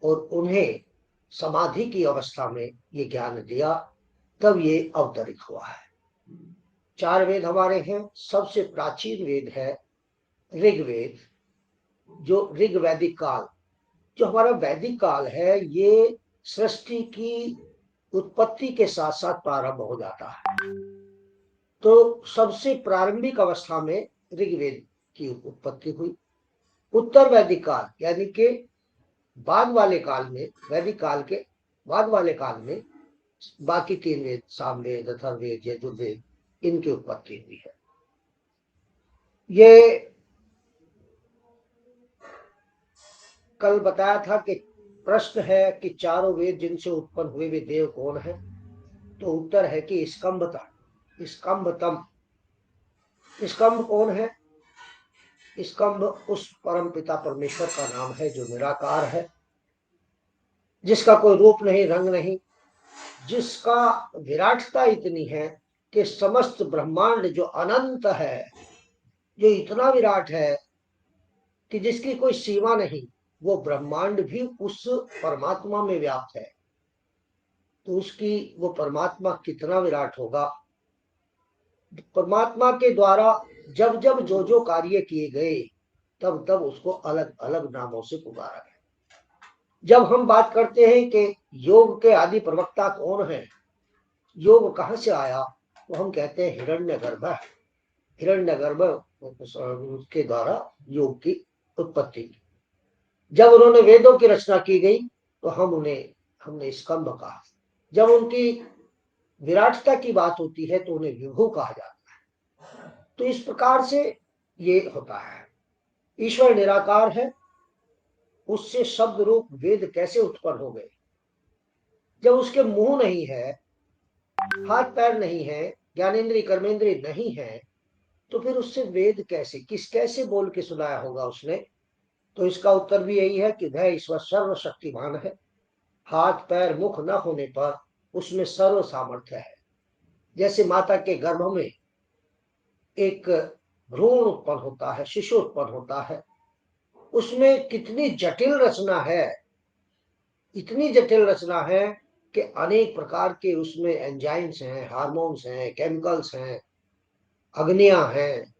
और उन्हें समाधि की अवस्था में ये ज्ञान दिया, तब ये अवतरित हुआ है। 4 वेद हमारे हैं। सबसे प्राचीन वेद है ऋग्वेद, जो ऋग वैदिक काल, जो हमारा वैदिक काल है, ये सृष्टि की उत्पत्ति के साथ साथ प्रारंभ हो जाता है। तो सबसे प्रारंभिक अवस्था में ऋग्वेद की उत्पत्ति हुई। उत्तर वैदिक काल यानी कि बाद वाले काल में, वैदिक काल के बाद वाले काल में बाकी 3 वेद, सामवेद, अथर्ववेद, यजुर्वेद, इनकी उत्पत्ति हुई है। ये कल बताया था कि प्रश्न है कि 4 वेद जिनसे उत्पन्न हुए वे देव कौन है, तो उत्तर है कि स्कंभतम, स्कंभतम। स्कंभ कौन है? स्कंभ उस परम पिता परमेश्वर का नाम है जो निराकार है, जिसका कोई रूप नहीं, रंग नहीं, जिसका विराटता इतनी है कि समस्त ब्रह्मांड जो अनंत है, जो इतना विराट है कि जिसकी कोई सीमा नहीं, वो ब्रह्मांड भी उस परमात्मा में व्याप्त है। तो उसकी वो परमात्मा कितना विराट होगा। परमात्मा के द्वारा जब जब जो जो कार्य किए गए, तब तब उसको अलग अलग नामों से पुकारा गया। जब हम बात करते हैं कि योग के आदि प्रवक्ता कौन है, योग कहाँ से आया, तो हम कहते हैं हिरण्यगर्भ। हिरण्यगर्भ के द्वारा योग की उत्पत्ति की। जब उन्होंने वेदों की रचना की गई तो हमने स्कंभ कहा। जब उनकी विराटता की बात होती है तो उन्हें विभु कहा जाता है। तो इस प्रकार से ये होता है। ईश्वर निराकार है, उससे शब्द रूप वेद कैसे उत्पन्न हो गए? जब उसके मुंह नहीं है, हाथ पैर नहीं है, ज्ञानेन्द्रिय कर्मेंद्रिय नहीं है, तो फिर उससे वेद कैसे बोल के सुनाया होगा उसने? तो इसका उत्तर भी यही है कि वह ईश्वर सर्वशक्तिमान है। हाथ पैर मुख न होने पर उसमें सर्व सामर्थ्य है। जैसे माता के गर्भ में एक भ्रूण उत्पन्न होता है, शिशु उत्पन्न होता है, उसमें कितनी जटिल रचना है, इतनी जटिल रचना है कि अनेक प्रकार के उसमें एंजाइम्स हैं, हार्मोन्स हैं, केमिकल्स हैं, अग्नियां हैं,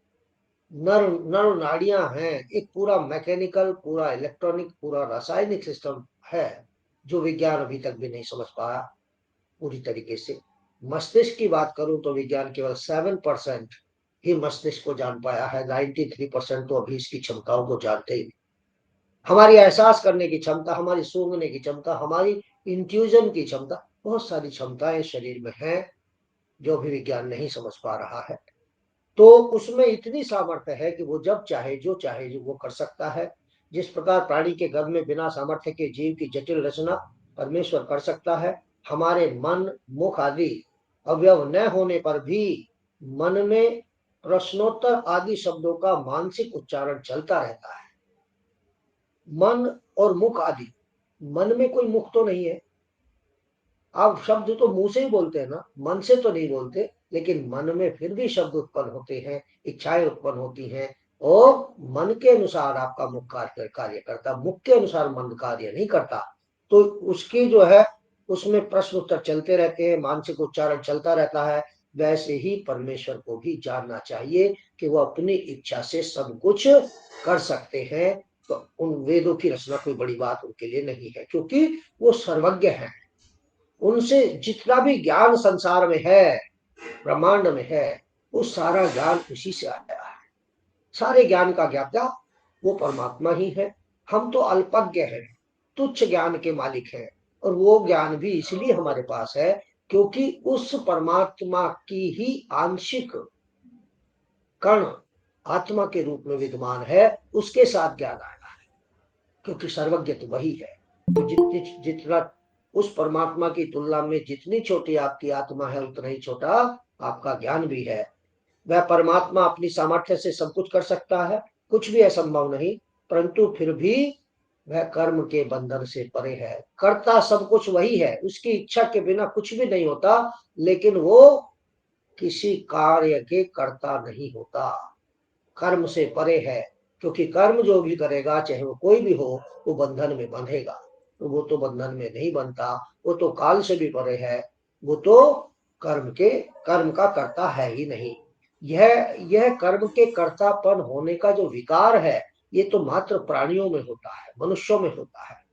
नर नर नाड़ियां हैं, एक पूरा मैकेनिकल, पूरा इलेक्ट्रॉनिक, पूरा रासायनिक सिस्टम है जो विज्ञान अभी तक भी नहीं समझ पाया पूरी तरीके से। मस्तिष्क की बात करूं तो विज्ञान केवल 7% ही मस्तिष्क को जान पाया है, 93% तो अभी इसकी क्षमताओं को जानते ही नहीं। हमारी एहसास करने की क्षमता, हमारी सूंघने की क्षमता, हमारी इंट्यूजन की क्षमता, बहुत सारी क्षमताएं शरीर में हैं जो अभी विज्ञान नहीं समझ पा रहा है। तो उसमें इतनी सामर्थ्य है कि वो जब चाहे जो वो कर सकता है। जिस प्रकार प्राणी के गर्भ में बिना सामर्थ्य के जीव की जटिल रचना परमेश्वर कर सकता है, हमारे मन मुख आदि अवयव न होने पर भी मन में प्रश्नोत्तर आदि शब्दों का मानसिक उच्चारण चलता रहता है। मन और मुख आदि, मन में कोई मुख तो नहीं है, आप शब्द तो मुंह से ही बोलते हैं ना, मन से तो नहीं बोलते, लेकिन मन में फिर भी शब्द उत्पन्न होते हैं, इच्छाएं उत्पन्न होती हैं, और मन के अनुसार आपका मुख कार्य करता, मुख के अनुसार मन कार्य नहीं करता। तो उसकी जो है उसमें प्रश्न उत्तर चलते रहते हैं, मानसिक उच्चारण चलता रहता है। वैसे ही परमेश्वर को भी जानना चाहिए कि वो अपनी इच्छा से सब कुछ कर सकते हैं। तो उन वेदों की रचना कोई बड़ी बात उनके लिए नहीं है, क्योंकि वो सर्वज्ञ है। उनसे जितना भी ज्ञान संसार में है, ब्रह्मांड में है, वो सारा ज्ञान उसी से आया है। सारे ज्ञान का ज्ञाता वो परमात्मा ही है। हम तो अल्पज्ञ हैं, तुच्छ ज्ञान के मालिक हैं, और वो ज्ञान भी इसलिए हमारे पास है क्योंकि उस परमात्मा की ही आंशिक कण आत्मा के रूप में विद्यमान है, उसके साथ ज्ञान आया है। क्योंकि सर्वज्ञ तो वही है। तो जितना उस परमात्मा की तुलना में जितनी छोटी आपकी आत्मा है, उतना ही छोटा आपका ज्ञान भी है। वह परमात्मा अपनी सामर्थ्य से सब कुछ कर सकता है, कुछ भी असंभव नहीं, परंतु फिर भी वह कर्म के बंधन से परे है। करता सब कुछ वही है, उसकी इच्छा के बिना कुछ भी नहीं होता, लेकिन वो किसी कार्य के कर्ता नहीं होता, कर्म से परे है। क्योंकि कर्म जो भी करेगा, चाहे वो कोई भी हो, वो बंधन में बंधेगा। तो वो तो बंधन में नहीं बनता, वो तो काल से भी परे है, वो तो कर्म का कर्ता है ही नहीं। यह कर्म के कर्तापन होने का जो विकार है, ये तो मात्र प्राणियों में होता है, मनुष्यों में होता है।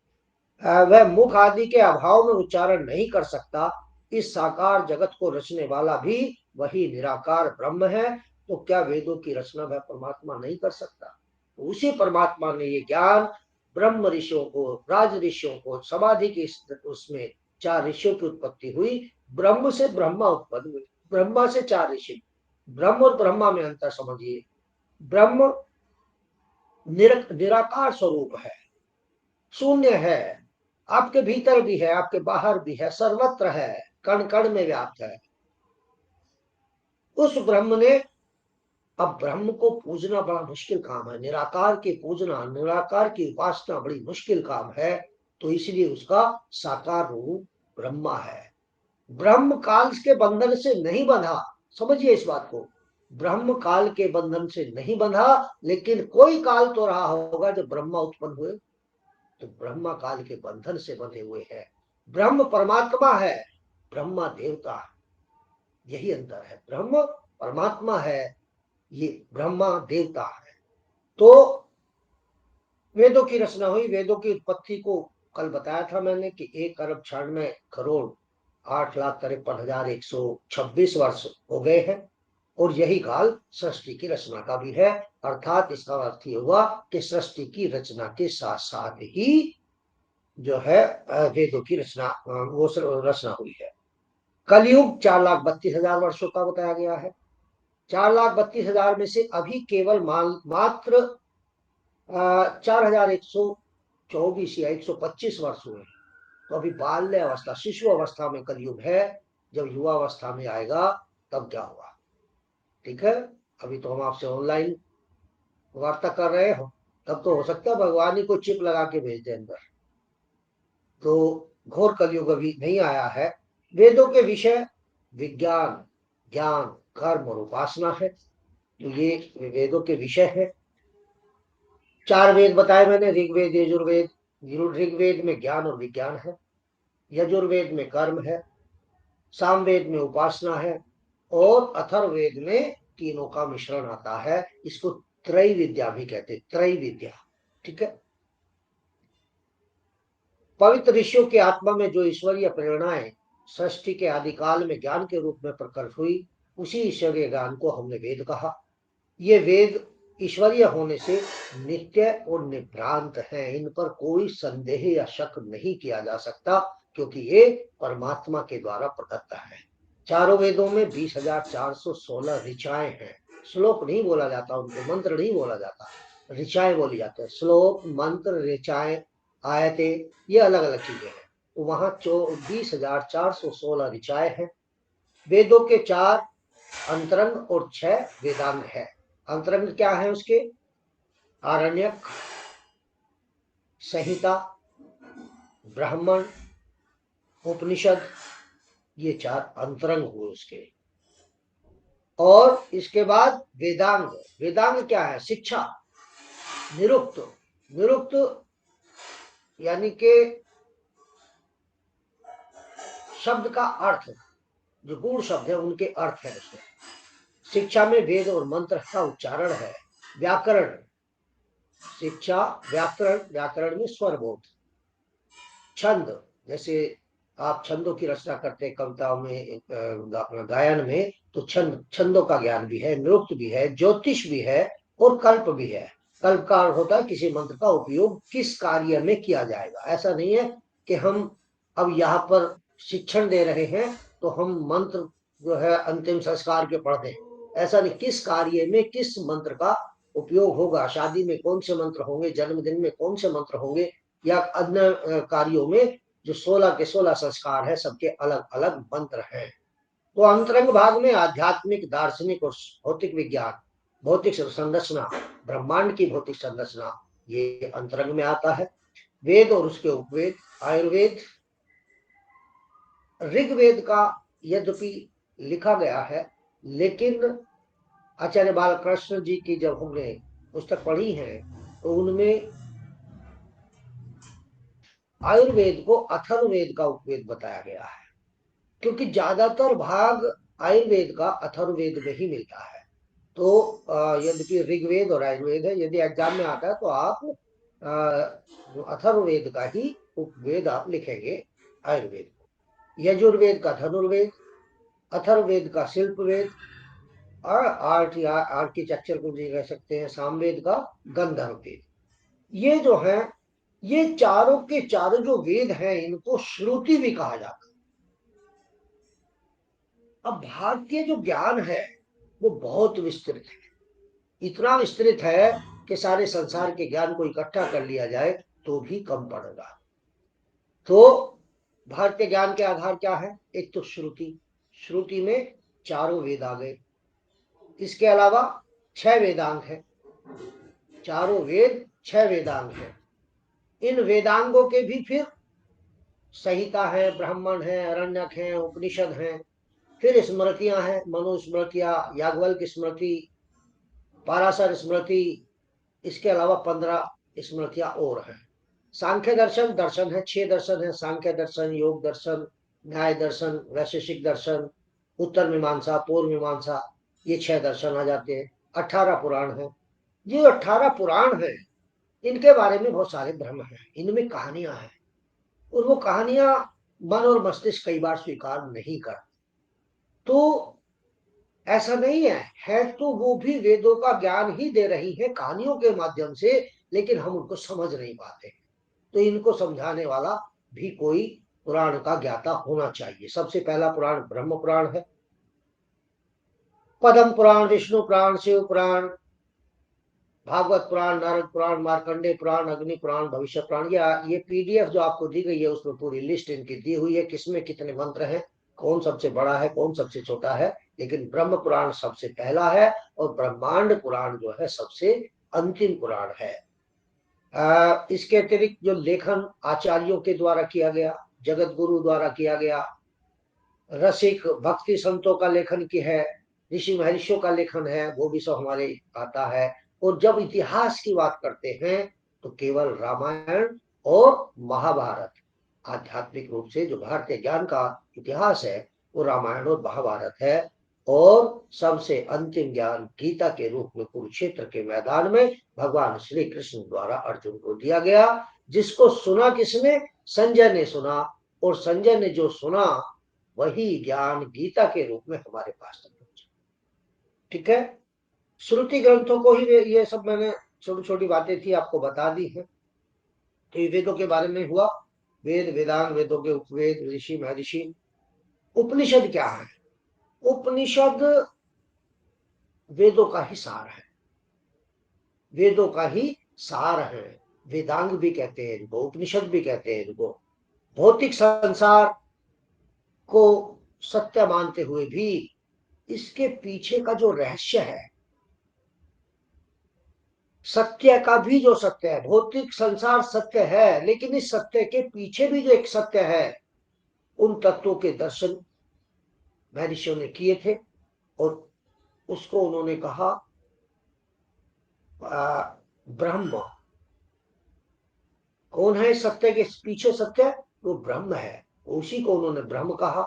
वह मुख आदि के अभाव में उच्चारण नहीं कर सकता। इस साकार जगत को रचने वाला भी वही निराकार ब्रह्म है। तो क्या वेदों की रचना वह परमात्मा नहीं कर सकता? तो उसी परमात्मा ने ये ज्ञान ब्रह्म ऋषियों को, राज ऋषियों को, समाधि की उसमें 4 ऋषियों की उत्पत्ति हुई। ब्रह्म से ब्रह्मा उत्पन्न हुए, ब्रह्मा से 4 ऋषि। ब्रह्म और ब्रह्मा में अंतर समझिए। ब्रह्म निराकार स्वरूप है, शून्य है, आपके भीतर भी है, आपके बाहर भी है, सर्वत्र है, कण कण में व्याप्त है। उस ब्रह्म ने, अब ब्रह्म को पूजना बड़ा मुश्किल काम है, निराकार की पूजना, निराकार की उपासना बड़ी मुश्किल काम है। तो इसलिए उसका साकार रूप ब्रह्मा है। ब्रह्म काल के बंधन से नहीं बंधा, समझिए इस बात को। ब्रह्म काल के बंधन से नहीं बंधा, लेकिन कोई काल तो रहा होगा जब ब्रह्मा उत्पन्न हुए, तो ब्रह्मा काल के बंधन से बंधे हुए हैं। ब्रह्म परमात्मा है, ब्रह्मा देवता है, यही अंतर है। ब्रह्म परमात्मा है, ये ब्रह्मा देवता है। तो वेदों की रचना हुई। वेदों की उत्पत्ति को कल बताया था मैंने कि 1,96,08,53,126 वर्ष हो गए हैं, और यही काल सृष्टि की रचना का भी है। अर्थात इसका अर्थ ये हुआ कि सृष्टि की रचना के साथ साथ ही जो है वेदों की रचना, वो रचना हुई है। कलयुग 4,32,000 वर्षों का बताया गया है। 4,32,000 में से अभी केवल मात्र 4,124 या 125 वर्ष हुए। तो अभी बाल्य अवस्था, शिशु अवस्था में कलयुग है। जब युवा अवस्था में आएगा तब क्या होगा? ठीक है, अभी तो हम आपसे ऑनलाइन वार्ता कर रहे हो, तब तो हो सकता है भगवान ही को चिप लगा के भेज दे अंदर। तो घोर कलयुग अभी नहीं आया है। वेदों के विषय विज्ञान, ज्ञान, कर्म और उपासना है। तो ये वेदों के विषय है। 4 वेद बताए मैंने, ऋग्वेद, यजुर्वेद। ऋग्वेद में ज्ञान और विज्ञान है, यजुर्वेद में कर्म है, सामवेद में उपासना है, और अथर्ववेद में तीनों का मिश्रण आता है। इसको त्रय विद्या भी कहते हैं, त्रय विद्या। ठीक है। पवित्र ऋषियों के आत्मा में जो ईश्वरीय प्रेरणाएं सृष्टि के आदिकाल में ज्ञान के रूप में प्रकट हुई, उसी ईश्वरीय ज्ञान को हमने वेद कहा। ये वेद ईश्वरीय होने से नित्य और निभ्रांत हैं। इन पर कोई संदेह या शक नहीं किया जा सकता, क्योंकि ये परमात्मा के द्वारा प्रदत्त है। चारों वेदों में 20,416 ऋचाएं हैं। श्लोक नहीं बोला जाता, उनको मंत्र नहीं बोला जाता, ऋचाएं बोली जाती है। श्लोक, मंत्र, ऋचाएं, आयतें, ये अलग अलग चीजें हैं। तो वहां 20,416 ऋचाएं हैं। वेदों के 4 अंतरंग और 6 वेदांग है। अंतरंग क्या है उसके? आरण्यक, संहिता, ब्राह्मण, उपनिषद, ये 4 अंतरंग हुए उसके। और इसके बाद वेदांग। वेदांग क्या है? शिक्षा, निरुक्त। निरुक्त यानी कि शब्द का अर्थ, जो गूढ़ शब्द है उनके अर्थ है उसमें। शिक्षा में वेद और मंत्र का उच्चारण है। व्याकरण, शिक्षा, व्याकरण, व्याकरण में स्वर बोध। छंद, जैसे आप छंदों की रचना करते हैं कविताओं में, गायन में, तो छंदों का ज्ञान भी है, निरुक्त भी है, ज्योतिष भी है, और कल्प भी है। कल्प का अर्थ होता है किसी मंत्र का उपयोग किस कार्य में किया जाएगा। ऐसा नहीं है कि हम अब यहाँ पर शिक्षण दे रहे हैं तो हम मंत्र जो है अंतिम संस्कार के पढ़ दें। ऐसा नहीं, किस कार्य में किस मंत्र का उपयोग होगा, शादी में कौन से मंत्र होंगे, जन्मदिन में कौन से मंत्र होंगे, या अन्य कार्यों में जो 16 के 16 संस्कार है, सबके अलग अलग मंत्र हैं। तो अंतरंग भाग में आध्यात्मिक, दार्शनिक और भौतिक विज्ञान, भौतिक संरचना, ब्रह्मांड की भौतिक संरचना, ये अंतरंग में आता है। वेद और उसके उपवेद, आयुर्वेद, ऋग्वेद का यद्यपि लिखा गया है, लेकिन आचार्य बालकृष्ण जी की जब हमने पुस्तक पढ़ी है तो उनमें आयुर्वेद को अथर्ववेद का उपवेद बताया गया है, क्योंकि ज्यादातर भाग आयुर्वेद का अथर्ववेद में ही मिलता है। तो यद्यपि ऋग्वेद और आयुर्वेद है, यदि एग्जाम में आता है तो आप अथर्ववेद का ही उपवेद आप लिखेंगे आयुर्वेद को। यजुर्वेद का धनुर्वेद, अथर्ववेद का शिल्पवेद, और आर्ट या आर्किटेक्चर को भी कह सकते हैं, सामवेद का गंधर्व वेद। ये जो है, ये चारों के चारों जो वेद हैं, इनको श्रुति भी कहा जाता है। अब भारतीय जो ज्ञान है वो बहुत विस्तृत है, इतना विस्तृत है कि सारे संसार के ज्ञान को इकट्ठा कर लिया जाए तो भी कम पड़ेगा। तो भारतीय ज्ञान के आधार क्या है? एक तो श्रुति, श्रुति में चारों वेद आ गए। इसके अलावा 6 वेदांग है, चारों वेद 6 वेदांग है। इन वेदांगों के भी फिर संहिता है, ब्राह्मण है, अरण्यक है, उपनिषद है, फिर स्मृतियां हैं, मनुस्मृतियां, याज्ञवल्क्य स्मृति, पाराशर स्मृति। इसके अलावा 15 स्मृतियां और हैं। सांख्य दर्शन, दर्शन है, 6 दर्शन है, सांख्य दर्शन, योग दर्शन, न्याय दर्शन, वैशेषिक दर्शन, उत्तर मीमांसा, पूर्व मीमांसा, ये 6 दर्शन आ जाते हैं। 18 पुराण है। ये 18 पुराण है, इनके बारे में बहुत सारे भ्रम हैं, इनमें कहानियां हैं, और वो कहानियां मन और मस्तिष्क कई बार स्वीकार नहीं करते। तो ऐसा नहीं है तो वो भी वेदों का ज्ञान ही दे रही है कहानियों के माध्यम से, लेकिन हम उनको समझ नहीं पाते। तो इनको समझाने वाला भी कोई पुराण का ज्ञाता होना चाहिए। सबसे पहला पुराण ब्रह्म पुराण है। पद्म पुराण, विष्णु पुराण, शिव पुराण, भागवत पुराण, नारद पुराण, मार्कंडे पुराण, अग्नि पुराण, भविष्य पुराण। ये पीडीएफ जो आपको दी गई है उसमें पूरी लिस्ट इनकी दी हुई है, किसमें कितने मंत्र हैं, कौन सबसे बड़ा है, कौन सबसे छोटा है। लेकिन ब्रह्म पुराण सबसे पहला है और ब्रह्मांड पुराण जो है सबसे अंतिम पुराण है। इसके अतिरिक्त जो लेखन आचार्यों के द्वारा किया गया, जगत गुरु द्वारा किया गया, रसिक भक्ति संतों का लेखन की है, ऋषि महर्षियों का लेखन है, वो भी सब हमारे आता है। और जब इतिहास की बात करते हैं तो केवल रामायण और महाभारत, आध्यात्मिक रूप से जो भारतीय ज्ञान का इतिहास है वो रामायण और महाभारत है। और सबसे अंतिम ज्ञान गीता के रूप में कुरुक्षेत्र के मैदान में भगवान श्री कृष्ण द्वारा अर्जुन को दिया गया, जिसको सुना किसने? संजय ने सुना। और संजय ने जो सुना वही ज्ञान गीता के रूप में हमारे पास तक पहुंचा। ठीक है, श्रुति ग्रंथों को ही ये सब मैंने छोटी छोटी बातें थी आपको बता दी है। तो ये वेदों के बारे में हुआ, वेद, वेदांग, वेदों के उपवेद, ऋषि महर्षि। उपनिषद क्या है? उपनिषद वेदों का ही सार है, वेदों का ही सार है। वेदांग भी कहते हैं इनको, उपनिषद भी कहते हैं इनको। भौतिक संसार को सत्य मानते हुए भी इसके पीछे का जो रहस्य है, सत्य का भी जो सत्य है, भौतिक संसार सत्य है लेकिन इस सत्य के पीछे भी जो एक सत्य है, उन तत्वों के दर्शन महर्षियों ने किए थे और उसको उन्होंने कहा ब्रह्म। कौन है सत्य के पीछे? सत्य वो ब्रह्म है, उसी को उन्होंने ब्रह्म कहा।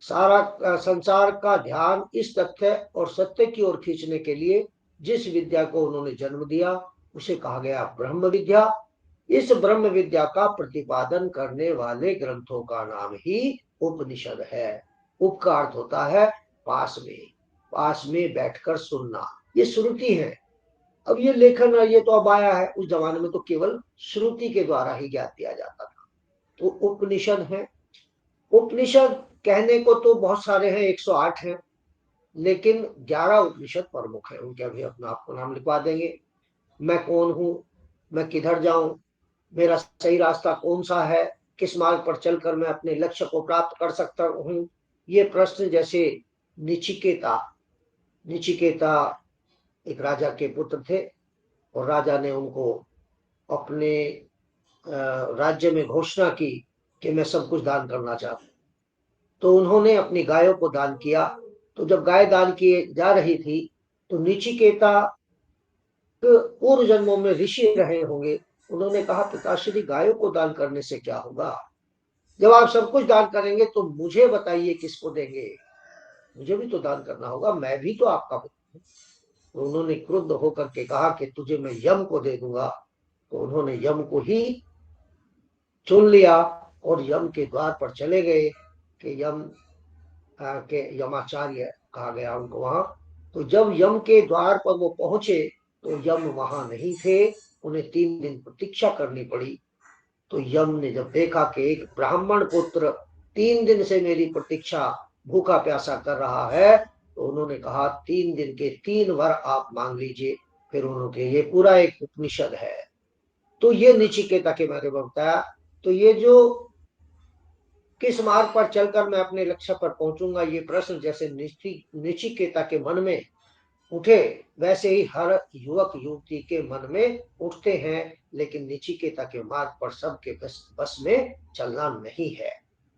सारा संसार का ध्यान इस तथ्य और सत्य की ओर खींचने के लिए जिस विद्या को उन्होंने जन्म दिया उसे कहा गया ब्रह्म विद्या। इस ब्रह्म विद्या का प्रतिपादन करने वाले ग्रंथों का नाम ही उपनिषद है। उप का अर्थ होता है पास में, पास में बैठकर सुनना, ये श्रुति है। अब ये लेखन ये तो अब आया है, उस जमाने में तो केवल श्रुति के द्वारा ही ज्ञान दिया जाता था। तो उपनिषद है। उपनिषद कहने को तो बहुत सारे हैं, 108 हैं, लेकिन 11 उपनिषद प्रमुख है। उनके अभी अपना आपको नाम लिखवा देंगे। मैं कौन हूं, मैं किधर जाऊं, मेरा सही रास्ता कौन सा है, किस मार्ग पर चलकर मैं अपने लक्ष्य को प्राप्त कर सकता हूं, ये प्रश्न। जैसे निचिकेता, निचिकेता एक राजा के पुत्र थे और राजा ने उनको अपने राज्य में घोषणा की कि मैं सब कुछ दान करना चाहता हूं। तो उन्होंने अपनी गायों को दान किया। तो जब गाय दान किए जा रही थी तो निचिकेता पूर्व जन्मों में ऋषि रहे होंगे, उन्होंने कहा पिताश्री गायों को दान करने से क्या होगा, जब आप सब कुछ दान करेंगे तो मुझे बताइए किसको देंगे, मुझे भी तो दान करना होगा, मैं भी तो आपका हूं। तो उन्होंने क्रुद्ध होकर के कहा कि तुझे मैं यम को दे दूंगा। तो उन्होंने यम को ही चुन लिया और यम के द्वार पर चले गए कि यम के यमाचार्य कहा गया उनको वहां। तो जब यम के द्वार पर वो पहुंचे तो यम वहां नहीं थे, उन्हें 3 दिन प्रतीक्षा करनी पड़ी। तो यम ने जब देखा कि एक ब्राह्मण पुत्र 3 दिन से मेरी प्रतीक्षा भूखा प्यासा कर रहा है, तो उन्होंने कहा 3 दिन के 3 वर आप मांग लीजिए। फिर उन्होंने, ये पूरा एक उपनिषद है। तो ये निचिकेता के बारे में बताया। तो ये जो किस मार्ग पर चलकर मैं अपने लक्ष्य पर पहुंचूंगा, ये प्रश्न जैसे निचिकेता के मन में उठे वैसे ही हर युवक युवती के मन में उठते हैं, लेकिन निचिकेता के मार्ग पर सबके बस में चलना नहीं है।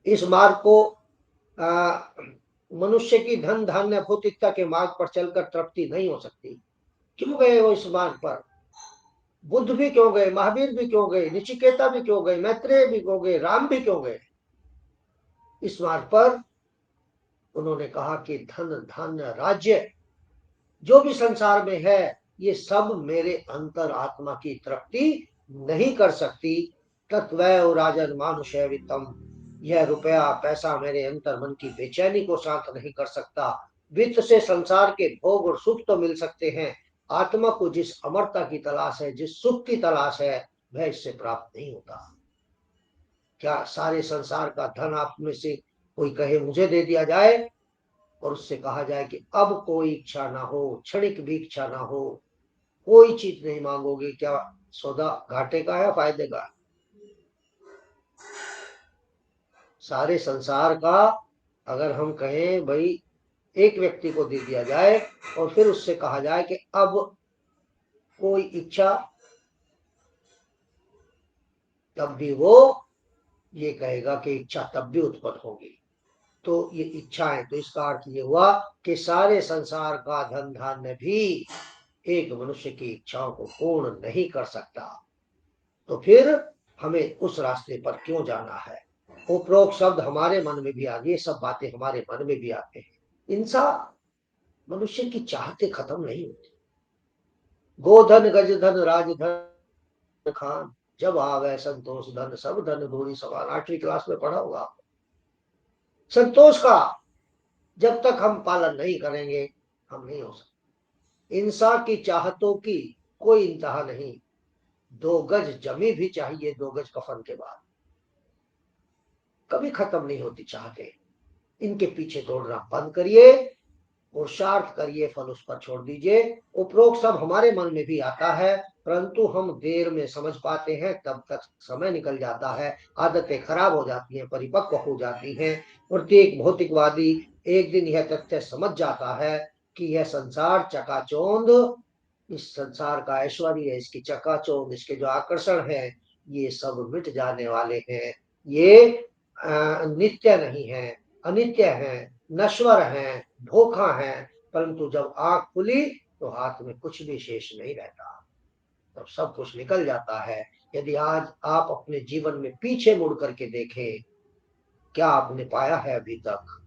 इस मार्ग को मनुष्य की धन धान्य भौतिकता के मार्ग पर चलकर तृप्ति नहीं हो सकती। क्यों गए वो इस मार्ग पर? बुद्ध भी क्यों गए, महावीर भी क्यों गए, निचिकेता भी क्यों गए, मैत्रेय भी क्यों गए, राम भी क्यों गए? इस मार्ग पर उन्होंने कहा कि धन धान्य राज्य जो भी संसार में है ये सब मेरे अंतर आत्मा की तृप्ति नहीं कर सकती। तत्वैव राजन मानुषय वित्तम, यह रुपया पैसा मेरे अंतर मन की बेचैनी को शांत नहीं कर सकता। वित्त से संसार के भोग और सुख तो मिल सकते हैं, आत्मा को जिस अमरता की तलाश है, जिस सुख की तलाश है, वह इससे प्राप्त नहीं होता। क्या सारे संसार का धन आप में से कोई कहे मुझे दे दिया जाए और उससे कहा जाए कि अब कोई इच्छा ना हो, क्षणिक भी इच्छा ना हो, कोई चीज नहीं मांगोगे, क्या सौदा घाटे का है फायदे का? सारे संसार का अगर हम कहें भाई एक व्यक्ति को दे दिया जाए और फिर उससे कहा जाए कि अब कोई इच्छा, तब भी वो ये कहेगा कि इच्छा तब भी उत्पन्न होगी। तो ये इच्छाएं, तो इसका अर्थ ये हुआ कि सारे संसार का धन धान्य भी एक मनुष्य की इच्छाओं को पूर्ण नहीं कर सकता। तो फिर हमें उस रास्ते पर क्यों जाना है? उपरोक्त शब्द हमारे मन में भी आ, ये सब बातें हमारे मन में भी आते हैं। इंसान, मनुष्य की चाहते खत्म नहीं होती। गोधन गजधन राजधन खान, जब आवे संतोष धन, सब धन धूरी समान। 8वीं क्लास में पढ़ा होगा। संतोष का जब तक हम पालन नहीं करेंगे हम नहीं हो सकते। इंसान की चाहतों की कोई इंतहा नहीं। 2 गज जमी भी चाहिए 2 गज कफन के बाद, कभी खत्म नहीं होती चाहते। इनके पीछे दौड़ना बंद करिए, पुरुषार्थ करिए, फल उस पर छोड़ दीजिए। उपरोक्त सब हमारे मन में भी आता है, परंतु हम देर में समझ पाते हैं, तब तक समय निकल जाता है, आदतें खराब हो जाती हैं, परिपक्व हो जाती हैं। प्रत्येक भौतिकवादी एक दिन यह तथ्य समझ जाता है कि यह संसार चकाचौंध, इस संसार का ऐश्वर्य, इसकी चकाचौंध, इसके जो आकर्षण है, ये सब मिट जाने वाले हैं। ये नित्य नहीं है, अनित्य है, नश्वर है, धोखा है। परंतु जब आंख खुली तो हाथ में कुछ भी शेष नहीं रहता, तब सब कुछ निकल जाता है। यदि आज आप अपने जीवन में पीछे मुड़ करके देखें, क्या आपने पाया है अभी तक?